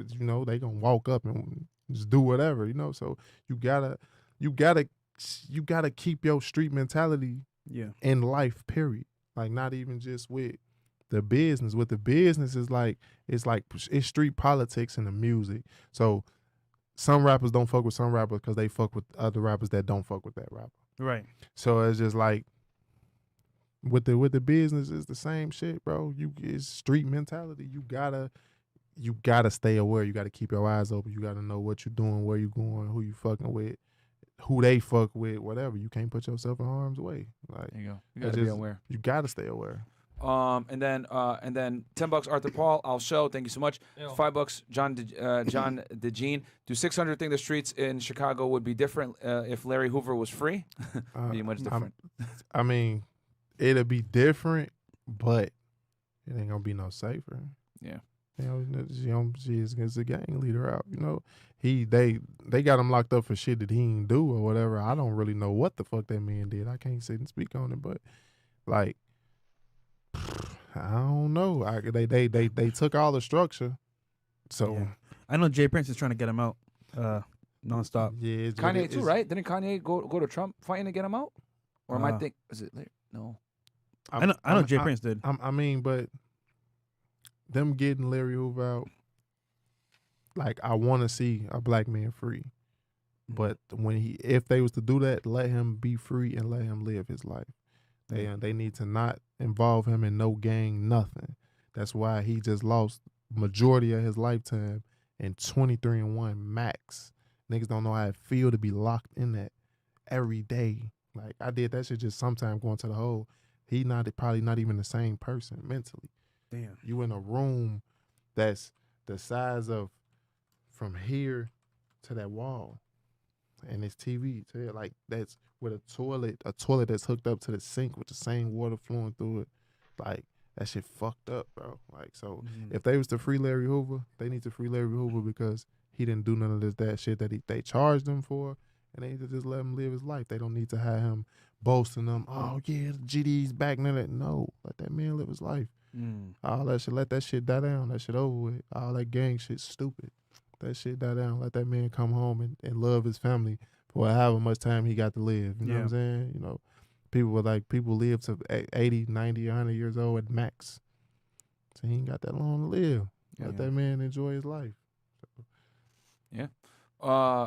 they gonna walk up and just do whatever, So you gotta keep your street mentality in life, period. Like, not even just with the business. With the business is like it's street politics and the music. So some rappers don't fuck with some rappers because they fuck with other rappers that don't fuck with that rapper. Right. So it's just like with the business is the same shit, bro. It's street mentality. You gotta stay aware. You gotta keep your eyes open. You gotta know what you're doing, where you going, who you fucking with, who they fuck with, whatever. You can't put yourself in harm's way. Like, there you go. You gotta be aware. You gotta stay aware. And then $10 Arthur Paul, I'll show. Thank you so much. $5 John DeGene. Do 600 think the streets in Chicago would be different if Larry Hoover was free? Be much different. I mean, it'll be different, but it ain't gonna be no safer. Yeah. She's a gang leader out. They got him locked up for shit that he didn't do or whatever. I don't really know what the fuck that man did. I can't sit and speak on it, but like, I don't know. They took all the structure. So I know Jay Prince is trying to get him out nonstop. Yeah, Kanye too, right? Didn't Kanye go to Trump fighting to get him out? Or am I think is it later? No. I know Jay Prince did. I mean, but them getting Larry Hoover out, like I want to see a black man free. But if they was to do that, let him be free and let him live his life. They need to not involve him in no gang, nothing. That's why he just lost majority of his lifetime in 23-1 max. Niggas don't know how it feel to be locked in that every day. Like I did that shit just sometime going to the hole. He probably not even the same person mentally. Damn. You in a room that's the size of from here to that wall. And it's TV to it, like that's with a toilet that's hooked up to the sink with the same water flowing through it. Like that shit fucked up, bro. Like so, if they was to free Larry Hoover, they need to free Larry Hoover because he didn't do none of that shit that they charged him for, and they need to just let him live his life. They don't need to have him boasting them. Oh yeah, the GD's back now. No, let that man live his life. All that shit, let that shit die down. That shit over with. All that gang shit, stupid. That shit die down. Let that man come home and love his family for however much time he got to live. You know what I'm saying? You know, people live to 80, 90, 100 years old at max. So he ain't got that long to live. Let that man enjoy his life. So. Yeah.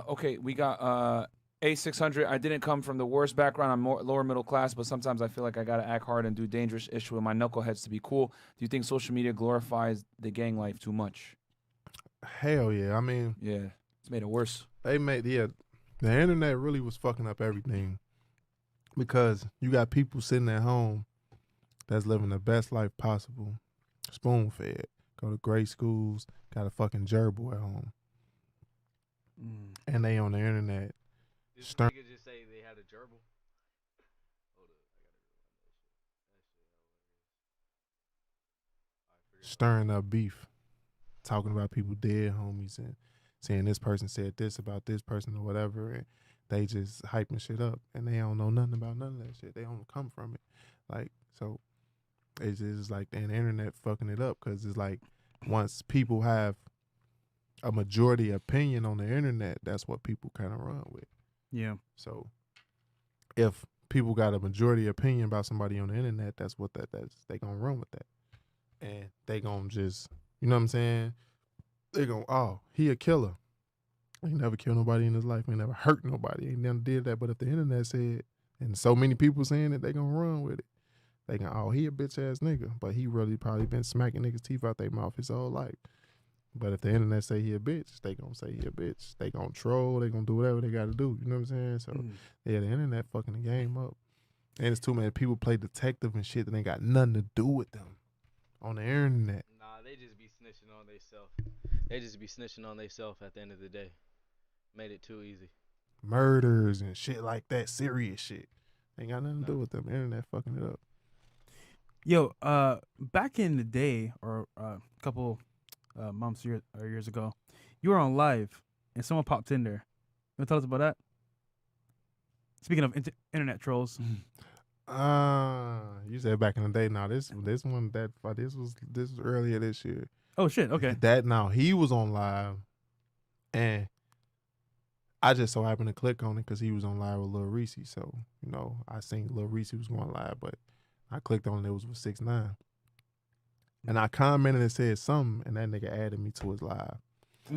Okay, we got A600. I didn't come from the worst background. I'm more lower middle class, but sometimes I feel like I gotta act hard and do dangerous shit with my knuckleheads to be cool. Do you think social media glorifies the gang life too much? Hell yeah. I mean, yeah, it's made it worse. The internet really was fucking up everything because you got people sitting at home that's living the best life possible, spoon fed, go to great schools, got a fucking gerbil at home, and they on the internet. Did this nigga just say they had a gerbil? Hold up, stirring up beef, talking about people dead homies and saying this person said this about this person or whatever, and they just hyping shit up and they don't know nothing about none of that shit. They don't come from it. Like, so it's just like the internet fucking it up because it's like once people have a majority opinion on the internet, that's what people kind of run with. Yeah. So if people got a majority opinion about somebody on the internet, that's they gonna run with that. And they gonna just, you know what I'm saying? They gonna, oh, he a killer. He never killed nobody in his life. He never hurt nobody. He never did that. But if the internet said, and so many people saying it, they gonna run with it. They gonna, oh, he a bitch ass nigga. But he really probably been smacking niggas' teeth out their mouth his whole life. But if the internet say he a bitch, they gonna say he a bitch. They gonna troll. They gonna do whatever they gotta do. You know what I'm saying? So yeah, the internet fucking the game up. And it's too many people play detective and shit that ain't got nothing to do with them on the internet. Nah, they just be snitching on theyself. They just be snitching on theyself at the end of the day. Made it too easy. Murders and shit like that, serious shit. Ain't got nothing to do with them. Internet fucking it up. Yo, back in the day, or a couple months or years ago, you were on live and someone popped in there. You want to tell us about that? Speaking of internet trolls. You said back in the day. Now this was earlier this year. Oh shit. Okay. He was on live, and I just so happened to click on it because he was on live with Lil Reese. So you know, I seen Lil Reese was going live, but I clicked on it. It was with 6ix9ine, and I commented and said something, and that nigga added me to his live.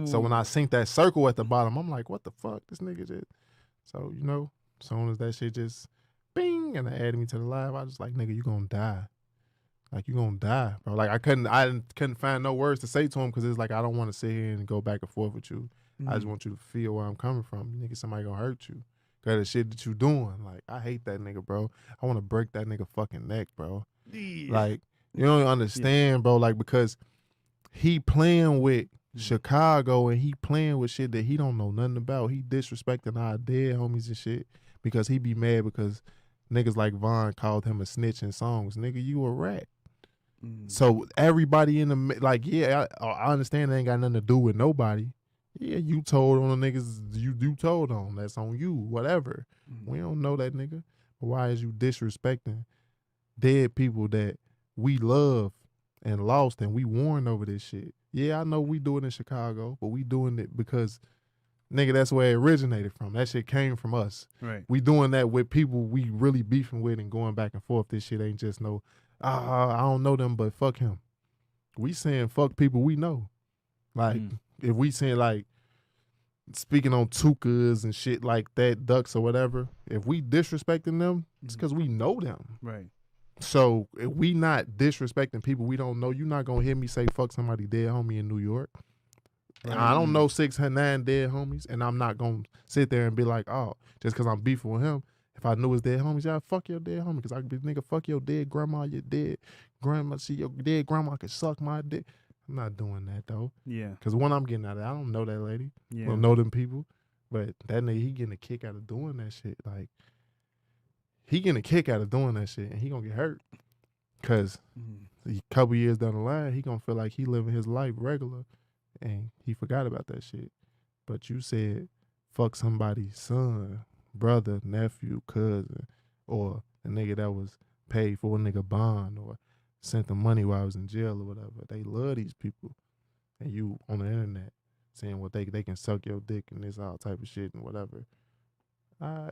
So when I seen that circle at the bottom, I'm like, what the fuck, this nigga just. So you know, as soon as that shit just bing, and they added me to the live, I was like, nigga, you gonna die. Like, you gonna die, bro. Like, I couldn't find no words to say to him because it's like, I don't want to sit here and go back and forth with you. I just want you to feel where I'm coming from. Nigga, somebody gonna hurt you. Cause the shit that you doing. Like, I hate that nigga, bro. I want to break that nigga fucking neck, bro. Yeah. Like, you don't understand, bro. Like, because he playing with Chicago and he playing with shit that he don't know nothing about. He disrespecting our dead homies and shit because he be mad because niggas like Von called him a snitch in songs. Nigga, you a rat. So everybody in the, like, yeah, I understand it ain't got nothing to do with nobody. Yeah, you told on the niggas you told on. That's on you, whatever. We don't know that nigga. But why is you disrespecting dead people that we love and lost and we warned over this shit? Yeah, I know we do it in Chicago, but we doing it because Nigga, that's where it originated from. That shit came from us. Right. We doing that with people we really beefing with and going back and forth. This shit ain't just no, I don't know them, but fuck him. We saying fuck people we know. Like, if we saying like, speaking on tukas and shit like that, ducks or whatever, if we disrespecting them, it's because we know them. Right. So if we not disrespecting people we don't know, you're not gonna hear me say fuck somebody dead homie in New York. Right. I don't know 6 or 9 dead homies, and I'm not gonna sit there and be like, oh, just because I'm beefing with him. If I knew his dead homies, yeah, fuck your dead homie, because I could be nigga, fuck your dead grandma, your dead grandma. See, your dead grandma could suck my dick. I'm not doing that though, Yeah. because when I'm getting out of it, I don't know that lady. Yeah. I don't know them people, but that nigga, he getting a kick out of doing that shit. Like, he getting a kick out of doing that shit, and he gonna get hurt, because a couple years down the line, he gonna feel like he living his life regular. And he forgot about that shit. But you said, fuck somebody's son, brother, nephew, cousin, or a nigga that was paid for a nigga bond or sent them money while I was in jail or whatever. They love these people. And you on the internet saying what they can suck your dick and this all type of shit and whatever. All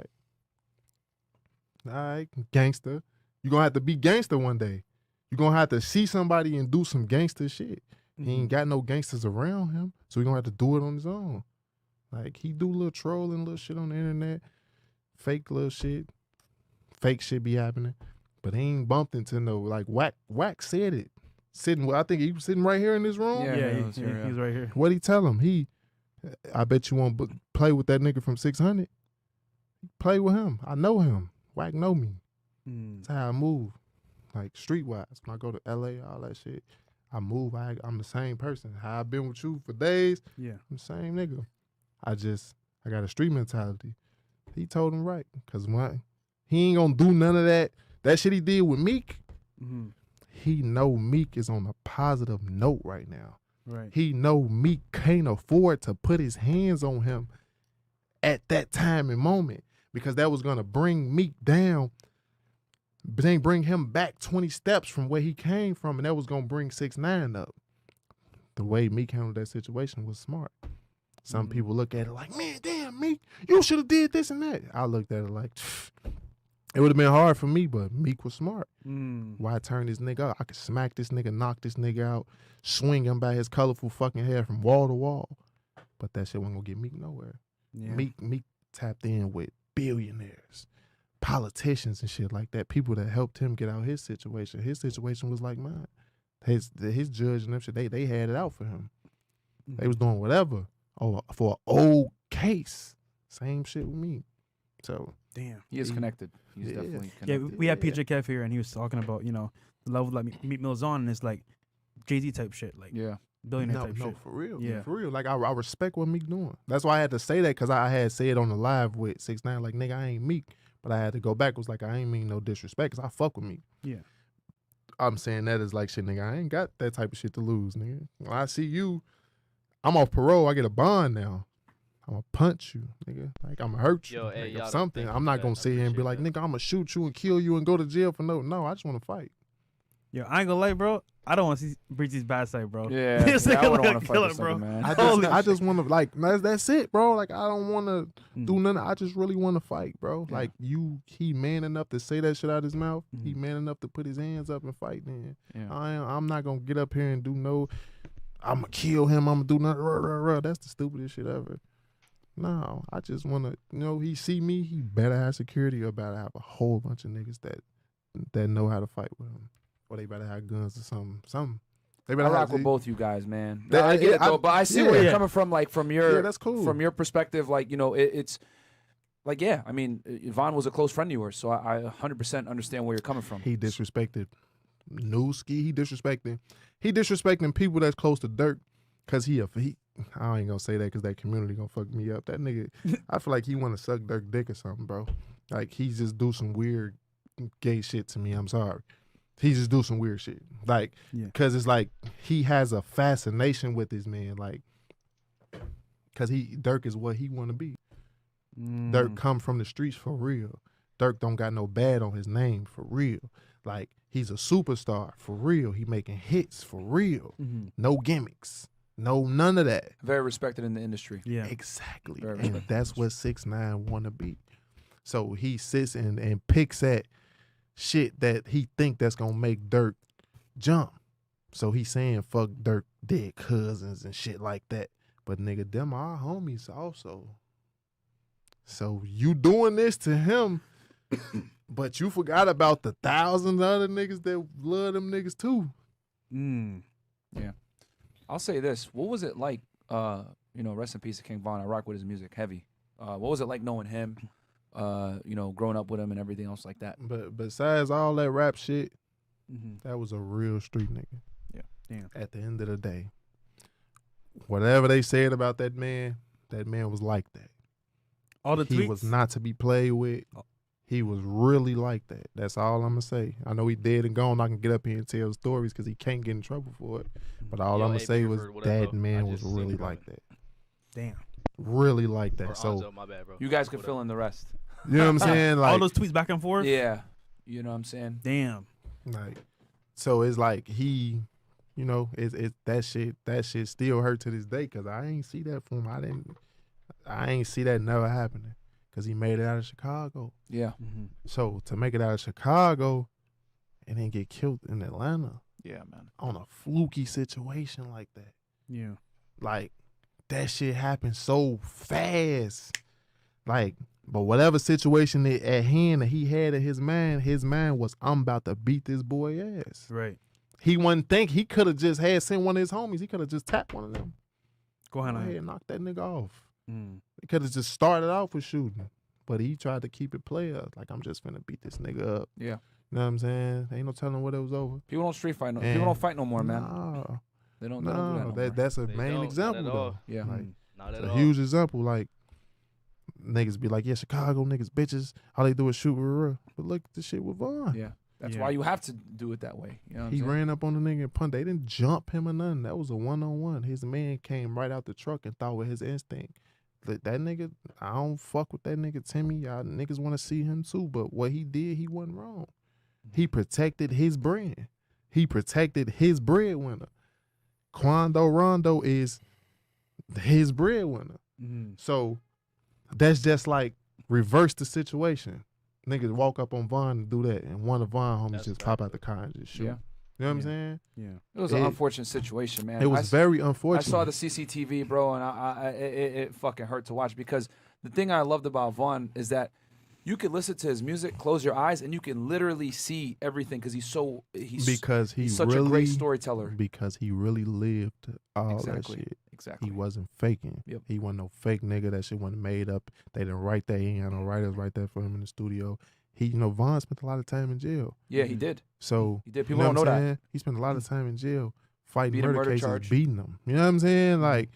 right, gangster. You gonna have to be gangster one day. You gonna have to see somebody and do some gangster shit. He ain't got no gangsters around him, so he gonna have to do it on his own. Like, he do little trolling, little shit on the internet, fake little shit, fake shit be happening, but he ain't bumped into no, like, Whack said it. I think he was sitting right here in this room. Yeah, he's right here. What'd he tell him? I bet you won't play with that nigga from 600. Play with him. I know him. Whack know me. That's how I move. Like, streetwise. When I go to LA, all that shit. I move. I'm the same person. How I've been with you for days. Yeah. I'm the same nigga. I got a street mentality. He told him right. Because he ain't going to do none of that. That shit he did with Meek, he know Meek is on a positive note right now. Right. He know Meek can't afford to put his hands on him at that time and moment, because that was going to bring Meek down, but then bring him back 20 steps from where he came from, and that was going to bring 6ix9ine up. The way Meek handled that situation was smart. Some people look at it like, man, damn, Meek, you should have did this and that. I looked at it like, it would have been hard for me, but Meek was smart. Why turn this nigga up? I could smack this nigga, knock this nigga out, swing him by his colorful fucking hair from wall to wall. But that shit wasn't going to get Meek nowhere. Yeah. Meek tapped in with billionaires, politicians and shit like that, people that helped him get out his situation. His situation was like mine. His judge and them shit, they had it out for him. They was doing whatever for an old case. Same shit with me. So damn, he is connected. He's definitely connected. Yeah, we had PJ Kev here, and he was talking about the level like Meek Mill's on, and it's like Jay-Z type shit, like billionaire type shit. For real. Yeah, for real. Like, I respect what Meek doing. That's why I had to say that, because I had said on the live with 6ix9ine, like, nigga, I ain't Meek. But I had to go back. It was like, I ain't mean no disrespect, because I fuck with Meek. Yeah. I'm saying that as like, shit, nigga, I ain't got that type of shit to lose, nigga. When I see you, I'm off parole, I get a bond now. I'm gonna punch you, nigga. Like, I'm gonna hurt you. Or something. I'm not gonna sit here and be like, nigga, I'm gonna shoot you and kill you and go to jail for no, I just wanna fight. Yo, I ain't gonna lie, bro. I don't want to see Breezy's bad side, bro. Yeah, I wouldn't want to fight this bro. nigga, man. I just want to, like, that's it, bro. Like, I don't want to do nothing. I just really want to fight, bro. Yeah. Like, he man enough to say that shit out his mouth. He man enough to put his hands up and fight, then. Yeah. I'm not going to get up here and do I'm going to kill him. I'm going to do nothing. That's the stupidest shit ever. No, I just want to, he see me, he better have security, or better have a whole bunch of niggas that know how to fight with him. Or they better have guns or something. They better I rock with both you guys, man. I get it though, but I see where you're coming from. Like, from your that's cool. From your perspective, like, it's like, I mean, Von was a close friend of yours, so I 100% understand where you're coming from. He disrespected Newski. He disrespecting people that's close to Dirk, because he I ain't gonna say that because that community gonna fuck me up. That nigga, I feel like he want to suck Dirk dick or something, bro. Like, he just do some weird gay shit to me. I'm sorry. He just do some weird shit. Like, because it's like he has a fascination with this man. Like, because Dirk is what he want to be. Dirk come from the streets for real. Dirk don't got no bad on his name for real. Like, he's a superstar for real. He making hits for real. No gimmicks. No, none of that. Very respected in the industry. Yeah. Exactly. Very And respected that's what 6ix9ine want to be. So he sits and picks at shit that he think that's gonna make Dirk jump. So he's saying fuck Dirk dead cousins and shit like that. But nigga, them our homies also. So you doing this to him, but you forgot about the thousands of other niggas that love them niggas too. Mm. I'll say this. What was it like, rest in peace to King Von. I rock with his music heavy. What was it like knowing him, growing up with him and everything else like that? But besides all that rap shit, Mm-hmm. that was a real street nigga. Damn. At the end of the day, whatever they said about that man was like that. All the tweets. He was not to be played with. He was really like that. That's all I'm gonna say. I know he dead and gone. I can get up here and tell stories because he can't get in trouble for it. But all Yo, I'm gonna say was Buford, what up, that bro? man I was just seen really you, bro. like that. Damn. Really like Or that. So Anzo, my bad, bro. You guys could What fill up? in the rest. you know what I'm saying? Like, All those tweets back and forth. Yeah. You know what I'm saying? Damn. like, so it's like he, it's that shit still hurt to this day because I ain't see that from him. I ain't see that never happening because he made it out of Chicago. Yeah. Mm-hmm. So to make it out of Chicago and then get killed in Atlanta Yeah, man. on a fluky situation like that, Yeah. like that shit happened so fast. Like, but whatever situation at hand that he had in his mind was, I'm about to beat this boy ass. Right. He wouldn't think he could have just sent one of his homies. He could have just tapped one of them. Go ahead. Go ahead and knock that nigga off. Mm. He could have just started off with shooting. But he tried to keep it player. Like, I'm just finna beat this nigga up. Yeah. You know what I'm saying? Ain't no telling what it was over. People don't street fight. And- People don't fight no more, man. Nah, They don't do that no, no more. that's a They main don't, example not at though. all. Yeah. Like, Not at it's a all. huge example. Like, niggas be like, yeah, Chicago niggas, bitches, all they do is shoot. But look at the shit with Vaughn. Yeah. That's Yeah. why you have to do it that way. You know what He I'm saying? ran up on the nigga and punt. They didn't jump him or nothing. That was a one-on-one. His man came right out the truck and thought with his instinct. That nigga, I don't fuck with that nigga Timmy. Y'all niggas want to see him too. But what he did, he wasn't wrong. He protected his brand. He protected his breadwinner. Quando Rondo is his breadwinner. Mm-hmm. So that's just like reverse the situation. Niggas walk up on Vaughn and do that, and one of Vaughn homies That's just a pop fact, out the car and just shoot. Yeah. You know what I'm Yeah. saying? Yeah. It was an It- unfortunate situation, man. It was very unfortunate. I saw the CCTV, bro, and it fucking hurt to watch because the thing I loved about Vaughn is that you could listen to his music, close your eyes, and you can literally see everything because because he's he such really, a great storyteller. Because he really lived all Exactly. that shit. Exactly. He wasn't faking. Yep. He wasn't no fake nigga. That shit wasn't made up. They didn't write that. He had no writers write that for him in the studio. He, Vaughn spent a lot of time in jail. Yeah, he did. So He did. you People don't know what I'm that. saying? He spent a lot of time in jail fighting Beat a murder murder cases, charge. beating them. You know what I'm saying? Like,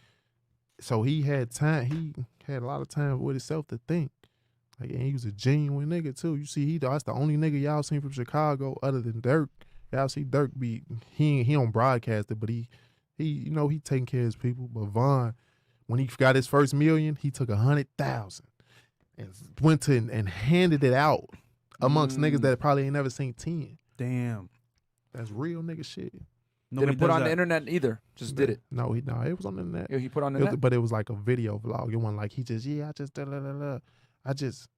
so he had time. He had a lot of time with himself to think. Like, and he was a genuine nigga too. You see, that's the only nigga y'all seen from Chicago other than Dirk. Y'all see Dirk be he don't broadcast it, but he taking care of his people. But Vaughn, when he got his first million, he took 100,000 and went to and handed it out amongst niggas that probably ain't never seen 10. Damn. That's real nigga shit. Nobody Didn't put does on that. the internet either. Just did it. No, it was on the internet. Yeah, he put on the It was- net. but it was like a video vlog. It wasn't like he just, I just, da, da, da, da. I just,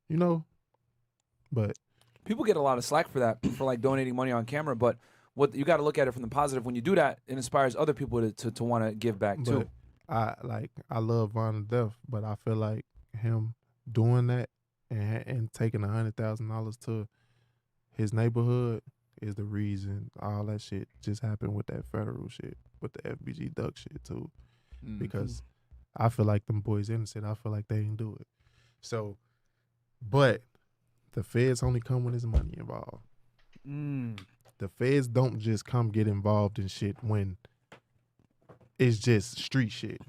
but People get a lot of slack for that, for like donating money on camera. But what you got to look at it from the positive. When you do that, it inspires other people to want to give back too. But I love Von to death, but I feel like him doing that and taking $100,000 to his neighborhood is the reason all that shit just happened with that federal shit, with the FBG duck shit too. Because I feel like them boys innocent. I feel like they didn't do it. So, but the feds only come when there's money involved. Mm. The feds don't just come get involved in shit when it's just street shit.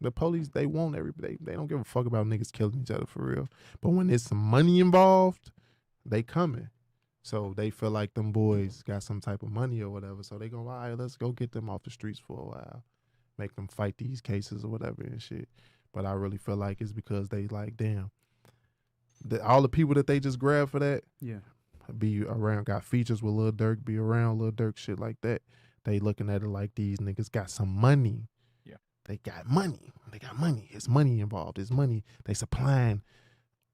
The police, they want everybody. They don't give a fuck about niggas killing each other for real. But when there's some money involved, they coming. So they feel like them boys got some type of money or whatever. So they go, all right, let's go get them off the streets for a while. Make them fight these cases or whatever and shit. But I really feel like it's because they like, damn, all the people that they just grabbed for that, Yeah. be around, got features with Lil Durk, be around Lil Durk, shit like that. They looking at it like these niggas got some money. Yeah. they got money. They got money. It's money involved. It's money. They supplying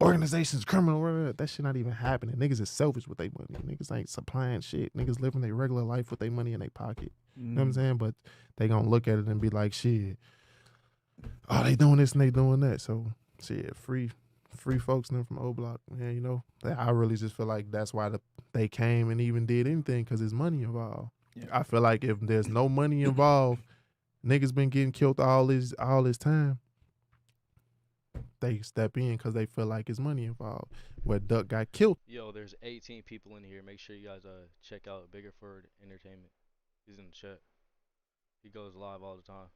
organizations, criminal. That shit not even happening. Niggas is selfish with their money. Niggas ain't supplying shit. Niggas living their regular life with their money in their pocket. You know what I'm saying? But they gonna look at it and be like, shit, oh, they doing this and they doing that. So shit, free folks them from O Block. Man, you know, I really just feel like that's why they came and even did anything, because there's money involved. Yeah. I feel like if there's no money involved, niggas been getting killed all this time. They step in because they feel like it's money involved. Where Duck got killed. Yo, there's 18 people in here. Make sure you guys check out Biggerford Entertainment. He's in the chat. He goes live all the time.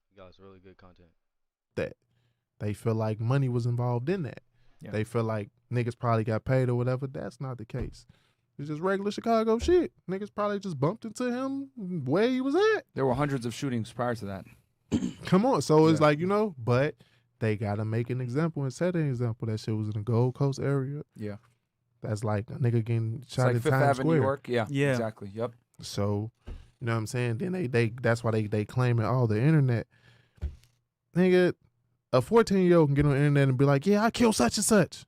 He got really good content. That they feel like money was involved in that. Yeah. They feel like niggas probably got paid or whatever. That's not the case. It's just regular Chicago shit. Niggas probably just bumped into him where he was at. There were hundreds of shootings prior to that. Come on. So it's like, you know, but they got to make an example and set an example. That shit was in the Gold Coast area. Yeah. That's like a nigga getting shot like in Fifth Times Avenue, Square. New York. Yeah, exactly. Yep. So, you know what I'm saying? Then they that's why they claiming all the internet. Nigga, a 14-year-old can get on the internet and be like, yeah, I killed such and such.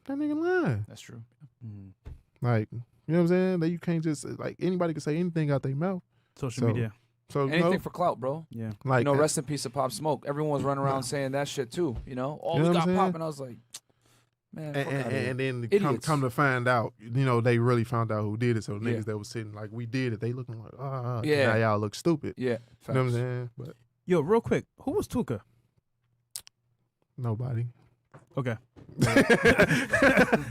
That nigga lying. That's true. Like, you know what I'm saying? That you can't just, like, anybody can say anything out their mouth. Social media. So anything for clout, bro. Yeah. Like, you know, rest in peace to Pop Smoke. Everyone was running around saying that shit too. You know, you know we got Pop, and I was like, man. And then come to find out, you know, they really found out who did it. So niggas that was sitting like, we did it. They looking like, now y'all look stupid. Yeah. You know what I'm saying? But yo, real quick, who was Tuka? Nobody. Okay.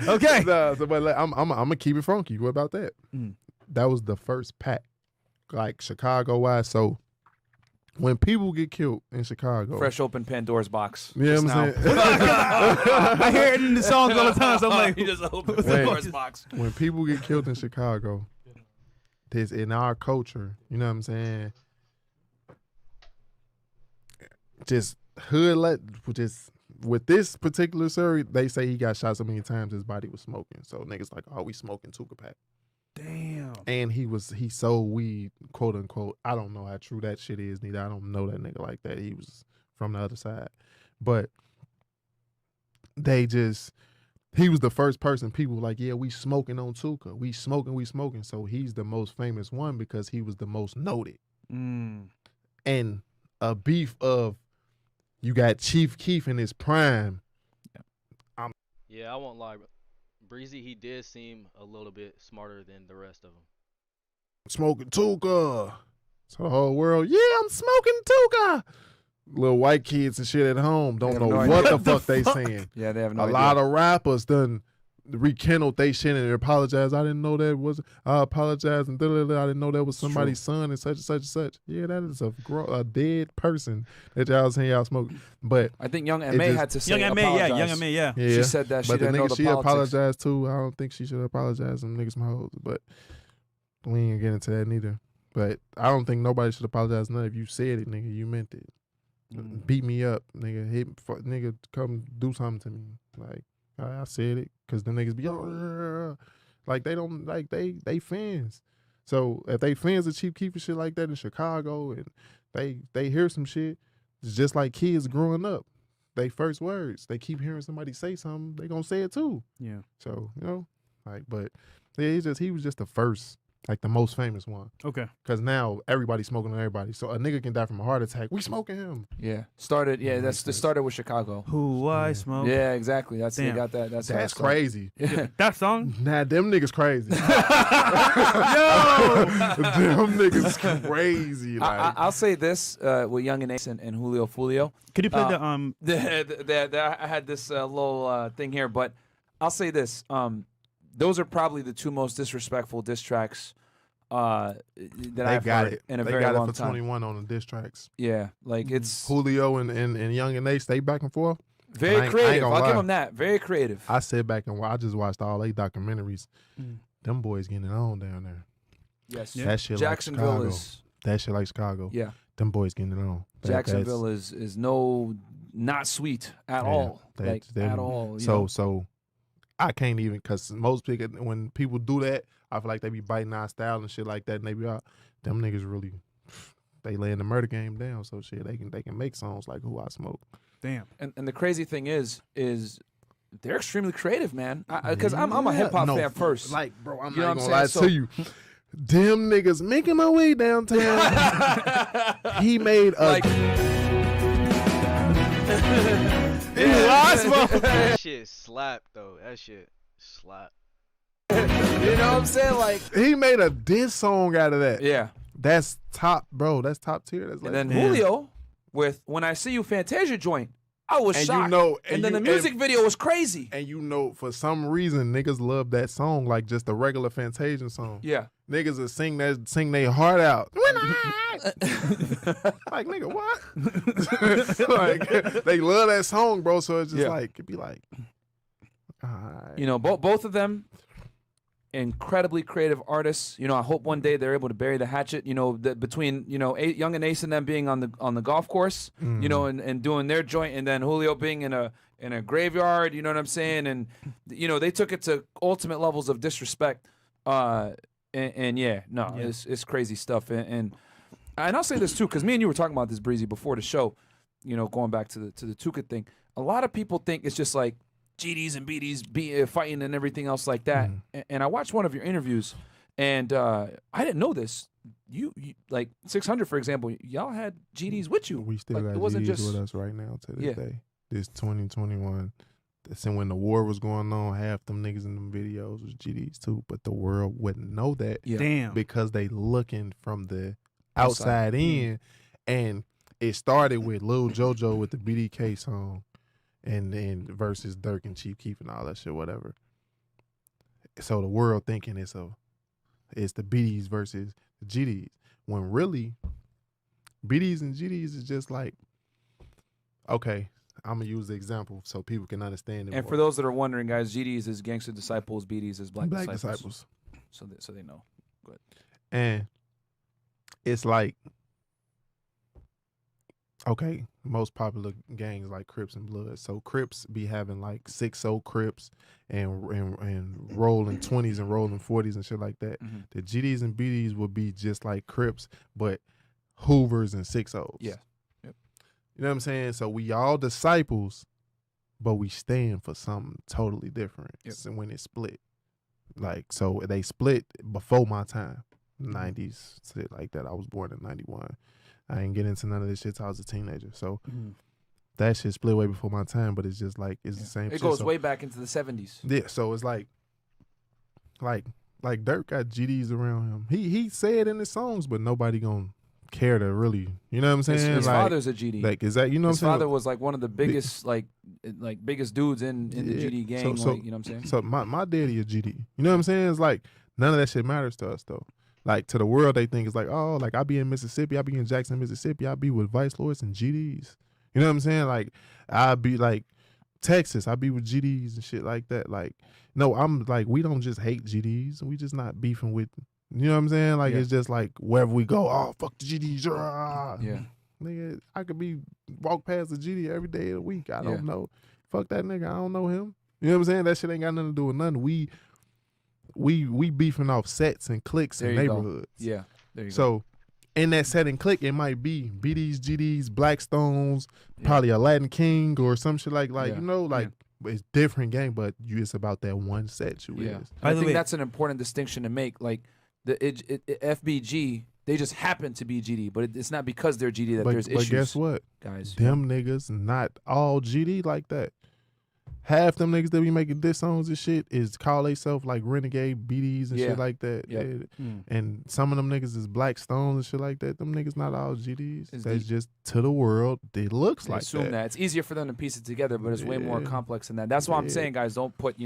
Okay. But like, I'm gonna keep it funky. What about that? That was the first pack, like Chicago wise. So when people get killed in Chicago, fresh open Pandora's box. Yeah, you know what I'm saying. I hear it in the songs all the time. So I'm like, he just opened Pandora's box. When people get killed in Chicago, this in our culture, you know what I'm saying. Just with this particular story, they say he got shot so many times his body was smoking. So niggas like, oh, we smoking Tuka pack. Damn. And he sold weed, quote unquote. I don't know how true that shit is, neither. I don't know that nigga like that. He was from the other side. But he was the first person people like, yeah, we smoking on Tuka. We smoking. So he's the most famous one because he was the most noted. And a beef of, you got Chief Keef in his prime. Yeah, I won't lie. Breezy, he did seem a little bit smarter than the rest of them. Smoking Tuka. So the whole world, yeah, I'm smoking Tuka. Little white kids and shit at home don't know what the fuck they saying. Yeah, they have no idea. A lot of rappers done rekindled they shit and apologize. I didn't know that was. I apologize and I didn't know that was somebody's son and such and such and such. Yeah, that is a dead person that y'all saying y'all smoke. But I think Young M.A. had to say apologize. Young M.A. Yeah. She said that she didn't know the she politics. apologized too. I don't think she should apologize. Them niggas some hoes, but we ain't get into that neither. But I don't think nobody should apologize. None. If you said it, nigga, you meant it. Beat me up, nigga. Nigga, come do something to me. Like, I said it, because the niggas be like, they don't, like, they fans. So if they fans of Chief Keef and shit like that in Chicago, and they hear some shit, it's just like kids growing up. They first words, they keep hearing somebody say something, they gonna say it too. Yeah. So, you know, like, but yeah, he was just the first, like the most famous one. Okay. Because now everybody's smoking on everybody. So a nigga can die from a heart attack. We smoking him. Yeah. Started with Chicago. Who I smoke. Yeah, exactly. That's Damn. They got that. That's crazy. That song? Nah, them niggas crazy. Yo! Them niggas crazy. Like. I'll say this with Young and Ace and Julio Fulio. Could you play I had this little thing here, but I'll say this. Those are probably the two most disrespectful diss tracks that I've heard in a very long time. They got it for 21 on the diss tracks. Yeah, like it's Julio and Young and Ace. They back and forth. Very creative. I'll give them that. Very creative. I sit back and I just watched all 8 documentaries. Them boys getting it on down there. Yes, that shit Jacksonville like Chicago. Is that shit like Chicago. Yeah, them boys getting it on. Jacksonville is not sweet at all. At all. So. I can't even, because most people, when people do that, I feel like they be biting our style and shit like that, and they be out. Them niggas really, they laying the murder game down. So shit, they can make songs like Who I Smoke. Damn. And the crazy thing is they're extremely creative, man. Because I'm a hip hop fan first. Like, bro, I'm You know not what gonna I'm lie saying? to you. Them niggas making my way downtown. He made a. Like- That shit slapped though. That shit slapped. You know what I'm saying? Like, He made a diss song out of that. yeah. That's top, bro. That's top tier. That's like, And then Damn. Julio with When I See You Fantasia joint. I was and shocked. you know, and then the music video was crazy. and you know, for some reason, niggas love that song like just a regular Fantasia song. Yeah. Niggas will sing their heart out. Like, nigga, what? Like, they love that song, bro. So it's just Yeah. like, it'd be like, all right. You know, both of them incredibly creative artists. You know, I hope one day they're able to bury the hatchet. You know, between Young and Ace and them being on the golf course. You know, and doing their joint, and then Julio being in a graveyard. You know what I'm saying? And you know, they took it to ultimate levels of disrespect. And yeah, no, Yeah. it's crazy stuff. And I'll say this too, because me and you were talking about this, Breezy, before the show. You know, going back to the Tuka thing. A lot of people think it's just like GDs and BDs fighting and everything else like that. And I watched one of your interviews, and I didn't know this. You like 600, for example, y'all had GDs with you. We still Like, got it wasn't GDs just- with us right now to this Yeah. day. This 2021. And when the war was going on, half them niggas in them videos was GDs too. But the world wouldn't know that Yeah. Damn. because they looking from the Outside. outside in. And it started with Lil JoJo with the BDK song, and then versus Dirk and Chief Keef and all that shit, whatever. So the world thinking it's the BDs versus the GDs, when really BDs and GDs is just like, okay, I'm gonna use the example so people can understand it. And for those that are wondering, guys, GDs is Gangster Disciples, BDs is Black Disciples. Disciples, So they know. and it's like, okay, most popular gangs like Crips and Bloods. So Crips be having like 6-0 Crips and rolling 20s and rolling 40s and shit like that. Mhm. The GDs and BDs would be just like Crips, but Hoovers and 6-0s. Yeah. Yep. You know what I'm saying? So we all disciples, but we stand for something totally different. Yep. So when it split. Like, so they split before my time. 90s, shit like that. I was born in 91. I didn't get into none of this shit till I was a teenager. So that shit split way before my time, but it's just like, it's the same It shit. goes So- way back into the 70s. yeah, so it's like Dirk got GDs around him. He said in his songs, but nobody gonna care to really, you know what I'm saying? His like, father's a GD. like, is that, you know His what I'm saying? father was like one of the biggest biggest dudes in the Yeah. GD gang. So- like, you know what I'm saying? So my daddy a GD. You know what I'm saying? It's like none of that shit matters to us though. Like, to the world, they think it's like, oh, like I be in Mississippi, I be in Jackson, Mississippi, I be with Vice Lords and GDs. You know what I'm saying? Like, I be like Texas, I be with GDs and shit like that. Like, no, I'm like, we don't just hate GDs, we just not beefing with. You know what I'm saying? Like, Yeah. it's just like wherever we go, oh fuck the GDs. rah. Yeah. Nigga, I could be walk past the GD every day of the week. I Yeah. don't know. Fuck that nigga. I don't know him. You know what I'm saying? That shit ain't got nothing to do with nothing. We beefing off sets and cliques There and you go. neighborhoods. Yeah. There you go. So in that set and clique, it might be BDs, GDs, Blackstones, Yeah. probably a Latin King or some shit like Yeah. you know, like it's different gang, but it's about that one set you Yeah. is. By I the think way- that's an important distinction to make. Like the FBG, they just happen to be GD, but it's not because they're GD that there's But issues. guess what? guys? Them niggas not all GD like that. Half them niggas that be making diss songs and shit is call themselves like renegade BDs and Yeah. shit like that. Yeah. And some of them niggas is Black Stones and shit like that. Them niggas not all GDs. It's That's deep. just to the world. It looks They like assume that. It's easier for them to piece it together, but it's way more Yeah. complex than that. That's why I'm Yeah. saying, guys, don't put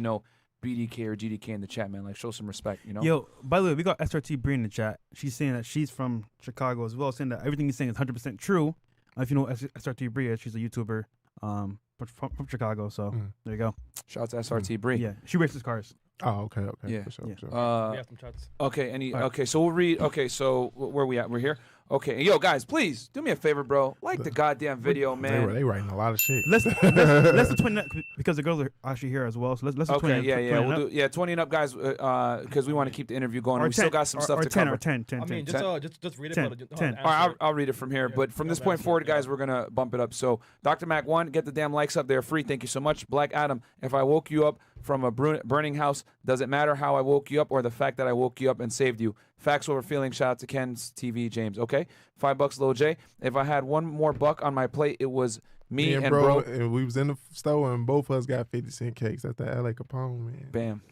BDK or GDK in the chat, man. Like, show some respect. Yo, by the way, we got SRT Bree in the chat. She's saying that she's from Chicago as well, saying that everything he's saying is 100% true. If you know SRT Bree is, she's a YouTuber from Chicago. So there you go. Shout out to SRT Bree. Yeah, she races cars. Oh, okay, Yeah. for sure, Yeah. for sure. We have some chats. Okay. All right. Okay. So we'll read. Okay. So where are we at? We're here. Okay, yo, guys, please do me a favor, bro. Like the goddamn video, man. They writing a lot of shit. Let's do 20 because the girls are actually here as well. So let's do 20. Okay, yeah, 20 we'll up. do 20 and up, guys, because we want to keep the interview going. Or And we 10, still got some stuff or to 10 cover. or 10. I mean, just read it. 10, but 10. All right, I'll read it from here. But from this point forward, guys, we're going to bump it up. So, Dr. Mac 1, get the damn likes up. They're free. Thank you so much. Black Adam, if I woke you up from a burning house, does it matter how I woke you up or the fact that I woke you up and saved you? Facts over feeling. Shout out to Ken's TV, James. Okay? $5, Lil J. If I had one more buck on my plate, it was me and bro. And we was in the store and both of us got 50-cent cakes at the LA Capone, man. Bam.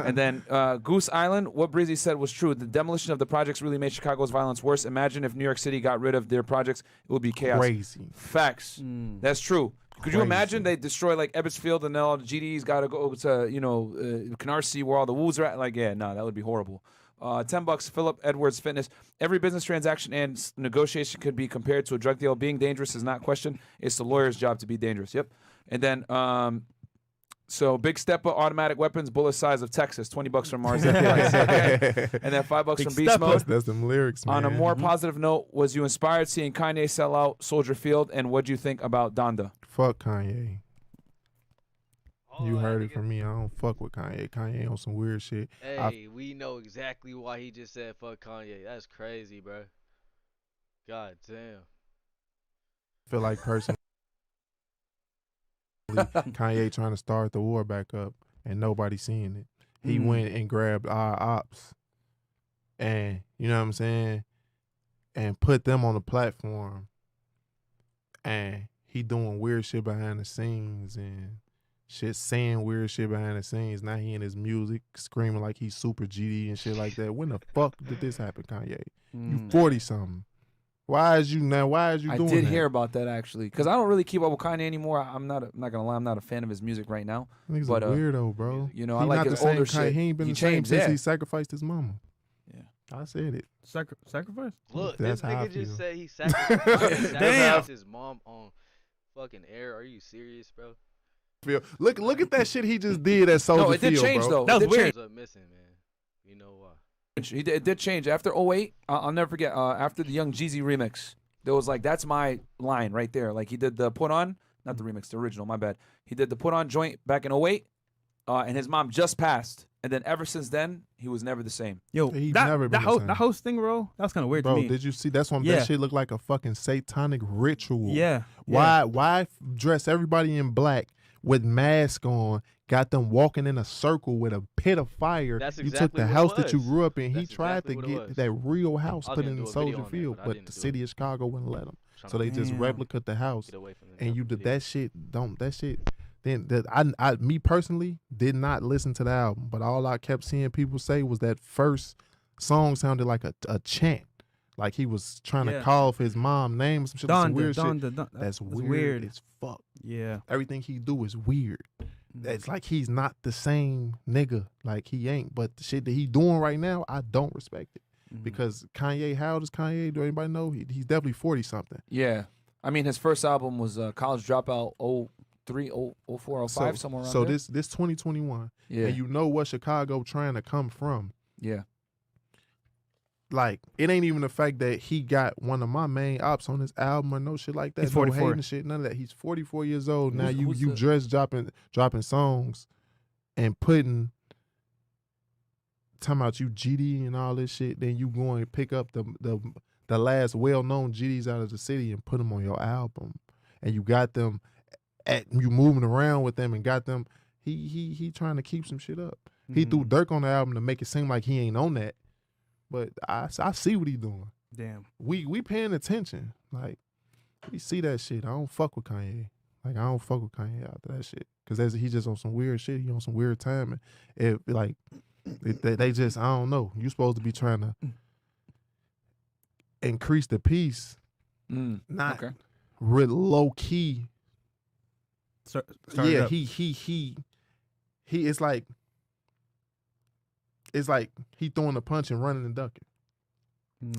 And then Goose Island, what Breezy said was true. The demolition of the projects really made Chicago's violence worse. Imagine if New York City got rid of their projects, it would be chaos. Crazy. Facts. That's true. Could you Crazy. imagine they destroy like Ebbets Field and then all the GDs got to go to, Canarsie where all the woos are at? Like, yeah, no, that would be horrible. $10, Philip Edwards Fitness. Every business transaction and negotiation could be compared to a drug deal. Being dangerous is not questioned. It's the lawyer's job to be dangerous. Yep. And then, so Big Steppa automatic weapons, bullet size of Texas. $20 from Mars. Okay. And then $5 Big from Beast Steppa. Mode. That's them lyrics, man. On a more positive note, was you inspired seeing Kanye sell out Soldier Field? And what do you think about Donda? Fuck Kanye. Oh, You that heard it nigga- from me. I don't fuck with Kanye. Kanye on some weird shit. Hey, we know exactly why he just said fuck Kanye. That's crazy, bro. God damn. Feel like personally Kanye trying to start the war back up and nobody seeing it. He went and grabbed our ops and, you know what I'm saying, and put them on the platform. And he doing weird shit behind the scenes and shit, saying weird shit behind the scenes. Now he in his music screaming like he's super GD and shit like that. When the fuck did this happen, Kanye? You 40-something. Why is you doing I that? did hear about that actually, because I don't really keep up with Kanye anymore. I'm not gonna lie, I'm not a fan of his music right now. Nigga's But, a weirdo, bro. you know, He I like not his the same older Kanye. shit. He ain't been He the same changed, since yeah. he sacrificed his mama. Yeah. I said it. Sacrifice? Look, That's this how I nigga just feel. said he sacrificed his mom on fucking air. Are you serious, bro? Look at that shit he just did at Soldier No, it did Field, change bro. though. That It was did weird. change. Up missing, man. You know why? It did change after 08. I'll never forget. After the Young Jeezy remix, there was like, that's my line right there. Like he did the Put On, not the remix, the original. My bad. He did the Put On joint back in 08, and his mom just passed. And then ever since then, he was never the same. Yo, He that, never been that, the host, same. that host thing, bro, that was kind of weird Bro, to me. did you see? That's one. Yeah. That shit looked like a fucking satanic ritual. Yeah. Why dress everybody in black with masks on? Got them walking in a circle with a pit of fire. That's You took exactly the what it house that you was. grew up in. He That's tried exactly to what it get was. that real house I was put gonna in do a video Soldier on that, Field, but I but didn't the do it. city of Chicago wouldn't let him. Tryna So they just Damn. replicate the house. get away from the And you video. did that shit. That shit. Then I me personally did not listen to the album, but all I kept seeing people say was that first song sounded like a chant, like he was trying to Yeah. call for his mom name, some shit, some weird shit. That's That's weird, weird. as fuck. Yeah. Everything he do is weird. It's like he's not the same nigga, like he ain't. But the shit that he doing right now, I don't respect it because Kanye. How old is Kanye? Do anybody know? He's definitely 40-something. Yeah. I mean, his first album was College Dropout 03, 04, 05, somewhere around So there. this 2021, Yeah. and you know what Chicago trying to come from. Yeah. Like, it ain't even the fact that he got one of my main ops on his album or no shit like that. He's No 44. hating shit, none of that. He's 44 years old. Now Who's you the- just dropping songs and talking about you GD and all this shit. Then you go and pick up the last well-known GDs out of the city and put them on your album. And you got them you moving around with them and got them. He trying to keep some shit up. He threw Dirk on the album to make it seem like he ain't on that. But I see what he doing. Damn. We paying attention. Like, we see that shit. I don't fuck with Kanye. Like, I don't fuck with Kanye after that shit. Because he just on some weird shit. He on some weird timing. They just, I don't know. You supposed to be trying to increase the peace, not Okay. low key. Start Yeah, up. he it's like he throwing a punch and running and ducking.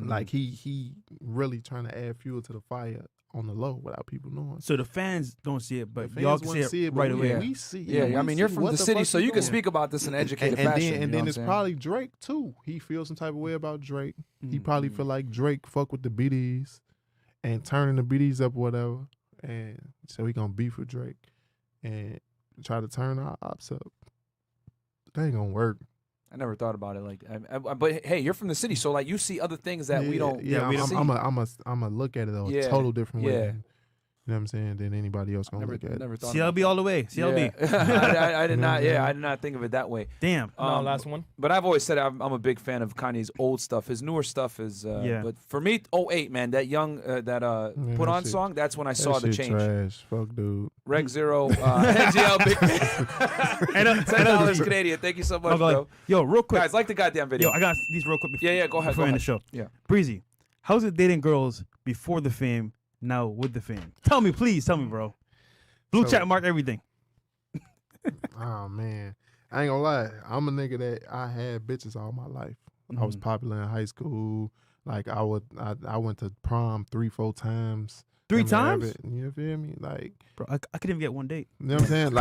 Like he really trying to add fuel to the fire on the low without people knowing. So the fans don't see it, but The y'all fans can wouldn't see it but right away. We see. Yeah, I mean, you're from what the city, fuck so he you can doing. speak about this in an educated and fashion. then you know what it's I'm saying? probably Drake too. He feels some type of way about Drake. He probably Mm-hmm. feel like Drake fuck with the BDs and turning the BDs up or whatever, and so he gonna beef with Drake and try to turn our ops up. That ain't gonna work. I never thought about it like that. But hey, you're from the city, so like you see other things that we don't. Yeah, we don't see. I'm a look at it a Yeah, total different way. yeah. Than, you know what I'm saying? Than anybody else gonna Never, look at it. never thought. CLB all the way. CLB. Yeah. I did You know not. what I'm Yeah, saying? I did not think of it that way. Damn. No, last one. But I've always said I'm a big fan of Kanye's old stuff. His newer stuff is. Yeah. But for me, $08, man, that young Put that On shit- song. That's when I That saw the shit change. Trash. Fuck, dude. Reg Zero, NGL, big $10 Canadian. Thank you so much, bro. Yo, real quick. Guys, like the goddamn video. Yo, I got these real quick. Before, Yeah, go ahead, Before go we end ahead. the show. Yeah. Breezy, how's it dating girls before the fame, now with the fame? Tell me, please. Tell me, bro. Blue So- check mark everything. Oh man, I ain't gonna lie. I'm a nigga that I had bitches all my life. I was Mhm. popular in high school. Like I went to prom 3-4 times. Three Damn times? near every- You feel me? Like Bro, I couldn't even get one date. you know what I'm saying?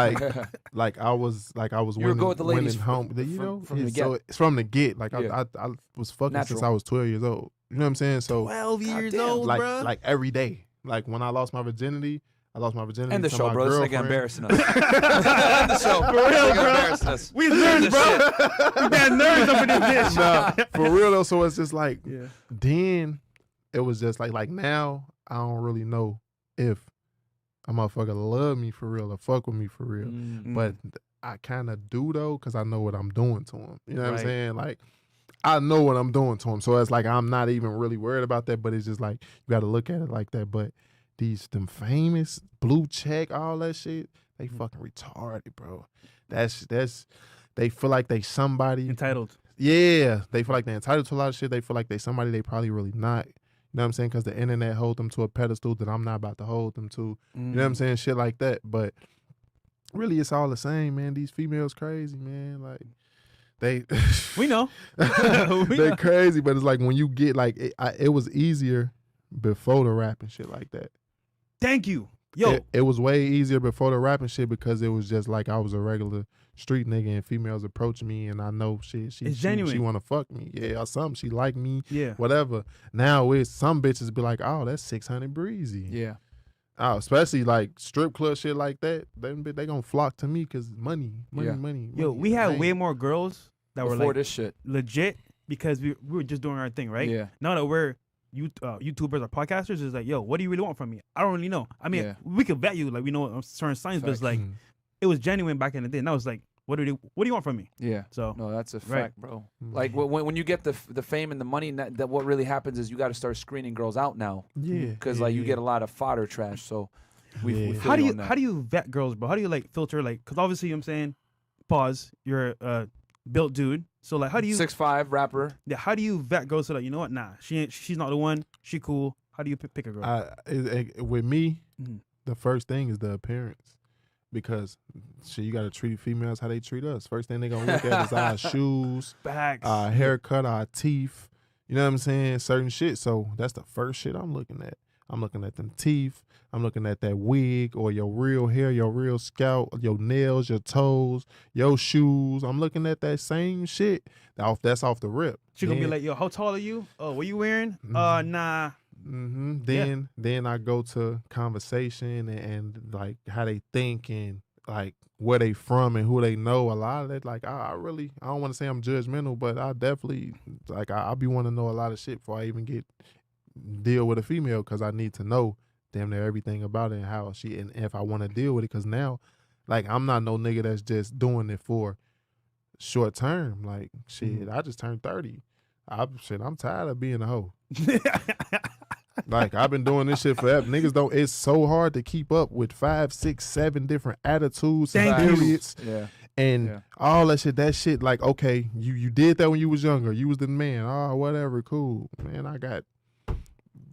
Like I was You were winning, good with the ladies winning home. from- You know, from the so it's from the get. Like Yeah. I was fucking since Natural. I was 12 years old. You know what I'm saying? So 12 years Goddamn. old, like bro. like every day. Like when I lost my virginity, I lost my virginity. End the to show, my bro. This nigga girlfriend. embarrassing us. End the show. For real, This nigga bro. embarrassing us. We End nerds, the bro. shit. We got nerds up in this bitch. Nah, for real though. So it's just like Yeah. then it was just like now I don't really know if a motherfucker love me for real or fuck with me for real. But I kind of do though, because I know what I'm doing to him. You know what Right. I'm saying? Like I know what I'm doing to him. So it's like I'm not even really worried about that, but it's just like you got to look at it like that. But them famous blue check, all that shit, they fucking retarded, bro. That's they feel like they somebody. Entitled. Yeah, they feel like they're entitled to a lot of shit. They feel like they somebody they probably really not. You know what I'm saying? Because the internet hold them to a pedestal that I'm not about to hold them to. You know what I'm saying? Shit like that. But really, it's all the same, man. These females crazy, man. Like they, We know. they crazy. But it's like when you get like it was easier before the rap and shit like that. Thank you. Yo. It was way easier before the rapping shit because it was just like I was a regular street nigga and females approach me and I know shit. It's genuine. She want to fuck me. Yeah, or something. She like me. Yeah. Whatever. Now it's some bitches be like, oh, that's 600 Breezy. Yeah. Oh, especially like strip club shit like that. They gonna flock to me because money. Yeah. Yo, we had way more girls that were Before like this shit. legit because we were just doing our thing, right? Yeah. Now that we're YouTubers or podcasters, is like, yo, what do you really want from me? I don't really know. I mean, Yeah. we could vet you, like we know certain signs, but it's like it was genuine back in the day. Now it's like, what do you want from me? Yeah. So No, that's a Right. fact, bro. Like when you get the fame and the money, that what really happens is you got to start screening girls out now. Yeah. Because like you get a lot of fodder trash. So we Yeah. feel how do you you on that. how do you vet girls, bro? How do you like filter like? Because obviously, you know what I'm saying, pause. You're a built dude. So like, how do you 6'5" rapper? yeah? How do you vet girls so like, you know what? Nah, she's not the one. She cool. How do you pick a girl? With me, Mhm. the first thing is the appearance. Because shit, you gotta treat females how they treat us. First thing they gonna look at is our shoes, Facts. our haircut, our teeth. You know what I'm saying? Certain shit. So that's the first shit I'm looking at. I'm looking at them teeth. I'm looking at that wig or your real hair, your real scalp, your nails, your toes, your shoes. I'm looking at that same shit. That's off the rip. She gonna be Then- like, yo, how tall are you? Oh, what you wearing? Mhm. Nah. Then I go to conversation and like how they think and like where they from and who they know. A lot of that, like I don't want to say I'm judgmental, but I definitely like I be want to know a lot of shit before I even deal with a female because I need to know damn near everything about it and how she and if I want to deal with it because now like I'm not no nigga that's just doing it for short term. Like shit, I just turned 30. I'm tired of being a hoe. Like I've been doing this shit forever. Niggas don't. It's so hard to keep up with 5, 6, 7 different attitudes Thank and you. periods Yeah. and Yeah. all that shit. That shit, like okay, you did that when you was younger. You was the man. Oh, whatever, cool, man. I got.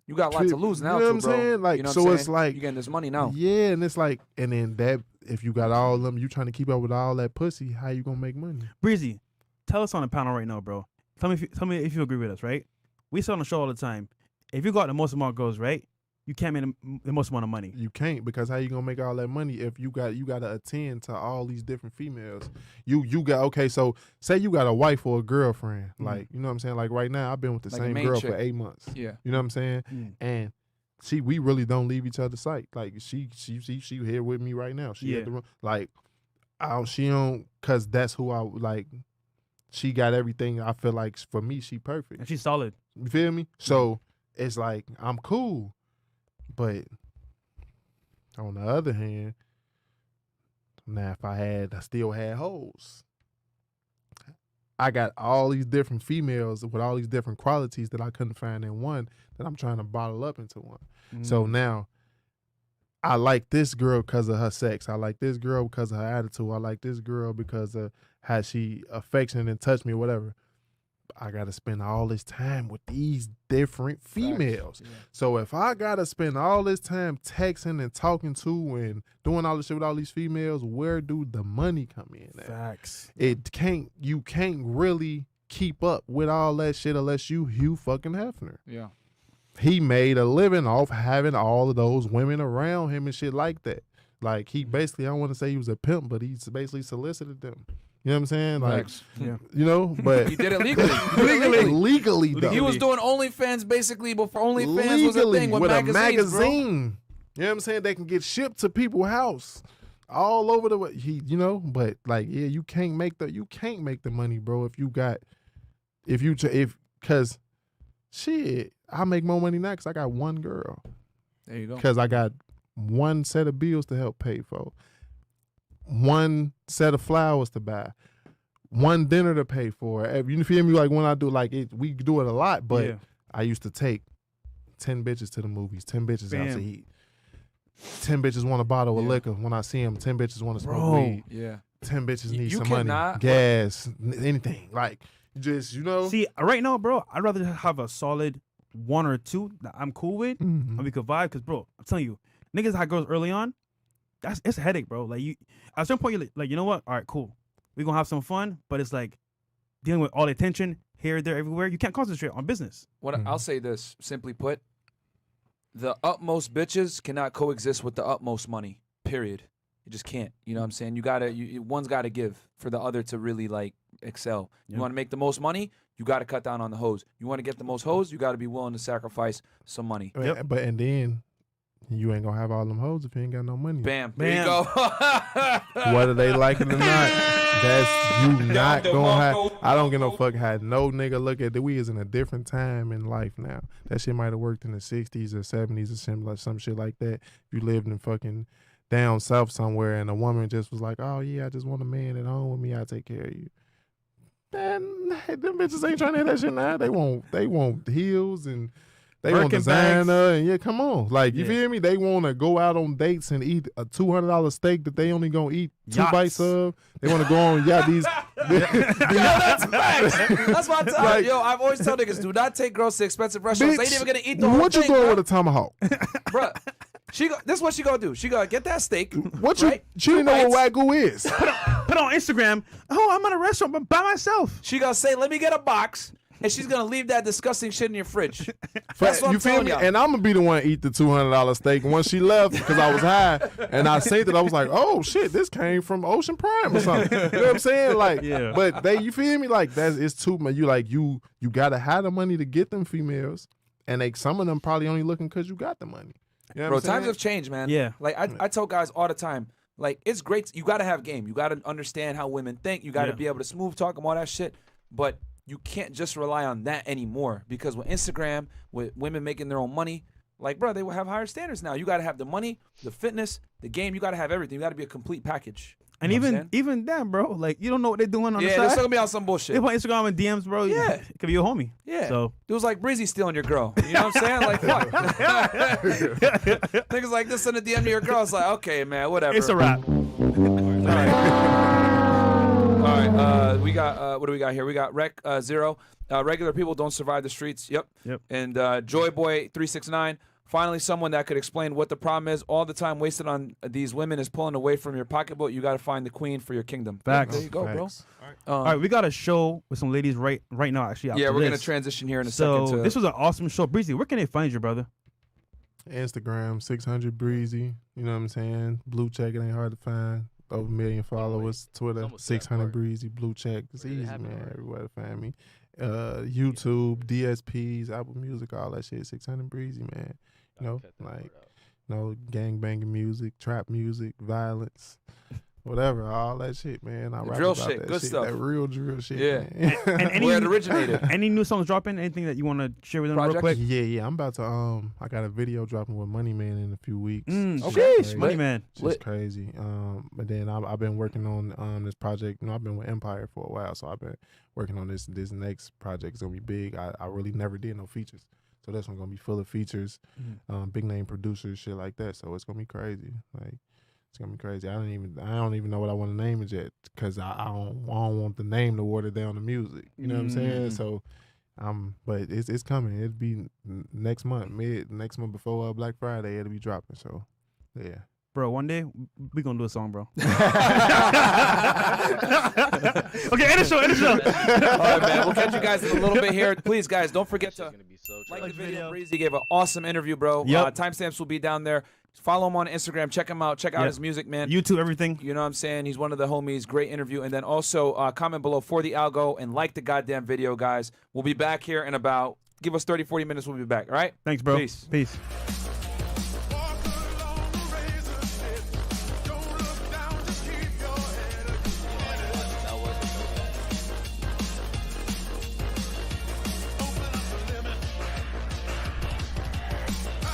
You got lots to lose now, You know too, what I'm bro. saying? Like you know what so, I'm it's saying? like you getting this money now. yeah, and it's like, and then that if you got all of them, you trying to keep up with all that pussy. How you gonna make money? Breezy, tell us on the panel right now, bro. Tell me if you agree with us, right? we say on the show all the time. If you got the most amount of girls, right, you can't make the most amount of money. You can't, because how you gonna make all that money if you gotta attend to all these different females? You got, okay, so say you got a wife or a girlfriend, like, you know what I'm saying? Like right now, I've been with the Like a same main girl chick. for 8 months. Yeah. You know what I'm saying? And we really don't leave each other's sight. Like she here with me right now. She at the room. Like she don't, cause that's who I like. She got everything. I feel like for me, she perfect. And she's solid. You feel me? So it's like I'm cool, but on the other hand, now if I still had hoes. I got all these different females with all these different qualities that I couldn't find in one that I'm trying to bottle up into one. So now I like this girl because of her sex. I like this girl because of her attitude. I like this girl because of how she affectionate and touch me or whatever. I got to spend all this time with these different females. Yeah. So if I got to spend all this time texting and talking to and doing all this shit with all these females, where do the money come in at? Facts. You can't really keep up with all that shit unless you Hugh fucking Hefner. Yeah. He made a living off having all of those women around him and shit like that. Like he basically, I don't want to say he was a pimp, but he basically solicited them. You know what I'm saying? Like, yeah. You know, but he did it legally. legally though. He was doing OnlyFans basically before OnlyFans was a thing with a magazine. You know what I'm saying? They can get shipped to people's house all over the way. You know, but like, yeah, you can't make the money, bro. Cause shit, I make more money now because I got one girl. There you go. Because I got one set of bills to help pay for, one set of flowers to buy, one dinner to pay for. You feel me? Like when I do, like we do it a lot, but I used to take 10 bitches to the movies, 10 bitches out to eat. 10 bitches want a bottle of liquor. When I see them, 10 bitches want to smoke weed. Yeah. 10 bitches need some cannot, money, gas, anything. Like, just, you know. See, right now, bro, I'd rather have a solid one or two that I'm cool with and we could vibe. Because, bro, I'm telling you, niggas had girls early on, it's a headache, bro. Like, you at some point, you're like, you know what? All right, cool. We're going to have some fun. But it's like dealing with all the attention here, there, everywhere. You can't concentrate on business. I'll say this, simply put. The utmost bitches cannot coexist with the utmost money, period. You just can't. You know what I'm saying? One's got to give for the other to really, like, excel. You want to make the most money, you got to cut down on the hoes. You want to get the most hoes, you got to be willing to sacrifice some mony. And then you ain't going to have all them hoes if you ain't got no money. Bam. There you go. Whether they like it or not, that's you not going to have. I don't give no fuck how no nigga look at it. We is in a different time in life now. That shit might have worked in the 60s or 70s or some shit like that. If you lived in fucking down south somewhere and a woman just was like, oh yeah, I just want a man at home with me, I'll take care of you. Man, them bitches ain't trying to hear that shit now. They want heels and they want designer and come on. Like, you feel me? They want to go out on dates and eat a $200 steak that they only gonna eat two bites of. They want to go on these. That's facts. That's what I tell you. Yo, I've always told niggas, do not take girls to expensive restaurants. They ain't even gonna eat the whole thing. What you doing with a tomahawk? Bruh. This is what she gonna do. She gonna get that steak. She didn't know what Wagyu is. Put on Instagram. Oh, I'm at a restaurant but by myself. She gonna say, let me get a box. And she's gonna leave that disgusting shit in your fridge. That's what I'm telling you. And I'm gonna be the one to eat the $200 steak. And once she left, because I was high, and I said that I was like, "Oh shit, this came from Ocean Prime or something." You know what I'm saying? Like, but you feel me? Like it's too much. You gotta have the money to get them females, and some of them probably only looking because you got the money. You know Bro, times have changed, man. Yeah. Like I tell guys all the time, like it's great. You gotta have game. You gotta understand how women think. You gotta be able to smooth talk them, all that shit. But you can't just rely on that anymore, because with Instagram, with women making their own money, like, bro, they will have higher standards now. You got to have the money, the fitness, the game. You got to have everything. You got to be a complete package. And even then, bro, like, you don't know what they're doing on the side. Yeah, they're still gonna be on some bullshit. They put Instagram and DMs, bro. Yeah. It could be your homie. Yeah. So it was like Breezy stealing your girl. You know what I'm saying? Like, what? Niggas like this in the DM to your girl. It's like, okay, man, whatever. It's a wrap. All right, we got what do we got here? We got Rec Zero. Regular people don't survive the streets. Yep. And Joy Boy 369. Finally, someone that could explain what the problem is. All the time wasted on these women is pulling away from your pocketbook. You got to find the queen for your kingdom. Facts. There you go, Facts. bro. All right, we got a show with some ladies right now. Actually, Yeah, after we're gonna this. transition here in a So second. this was an awesome show. Breezy, where can they find you, brother? Instagram 600 Breezy. You know what I'm saying? Blue check, it ain't hard to find. Over 1 million followers. Twitter almost that 600 part. Breezy. Blue check. It's Where did it easy, happen man. already? Everywhere to find me. YouTube, DSPs, Apple Music, all that shit. 600 Breezy, man. You know, Cut that like, part out. you know, gang banging music, trap music, violence, whatever, all that shit, man. I The rap drill about shit, that good shit, stuff. that real drill shit. Yeah. Man. And any, Where it originated. any new songs dropping? Anything that you want to share with them Projects? real quick? Yeah, I'm about to I got a video dropping with Money Man in a few weeks. Okay. Sheesh, Money Lit. Man. Just Lit. crazy. But then I've been working on this project. You know, I've been with Empire for a while, so I've been working on this next project. It's gonna be big. I really never did no features, so this one's gonna be full of features, big name producers, shit like that. So it's gonna be crazy. Like it's gonna be crazy. I don't even know what I want to name it yet, because I don't want the name to water down the music. You know what I'm saying? So. But it's coming. It'll be next month, next month before Black Friday. It'll be dropping. So, yeah. Bro, one day we gonna do a song, bro. Okay, end the show. All right, man. We'll catch you guys in a little bit here. Please, guys, don't forget This to is gonna be so like the trash. video. Breezy gave an awesome interview, bro. Yep. Timestamps will be down there. Follow him on Instagram. Check him out. Check out Yep. his music, man. YouTube, everything. You know what I'm saying? He's one of the homies. Great interview. And then also comment below for the algo and like the goddamn video, guys. We'll be back here in about, give us 30, 40 minutes. We'll be back. All right? Thanks, bro. Peace. Peace.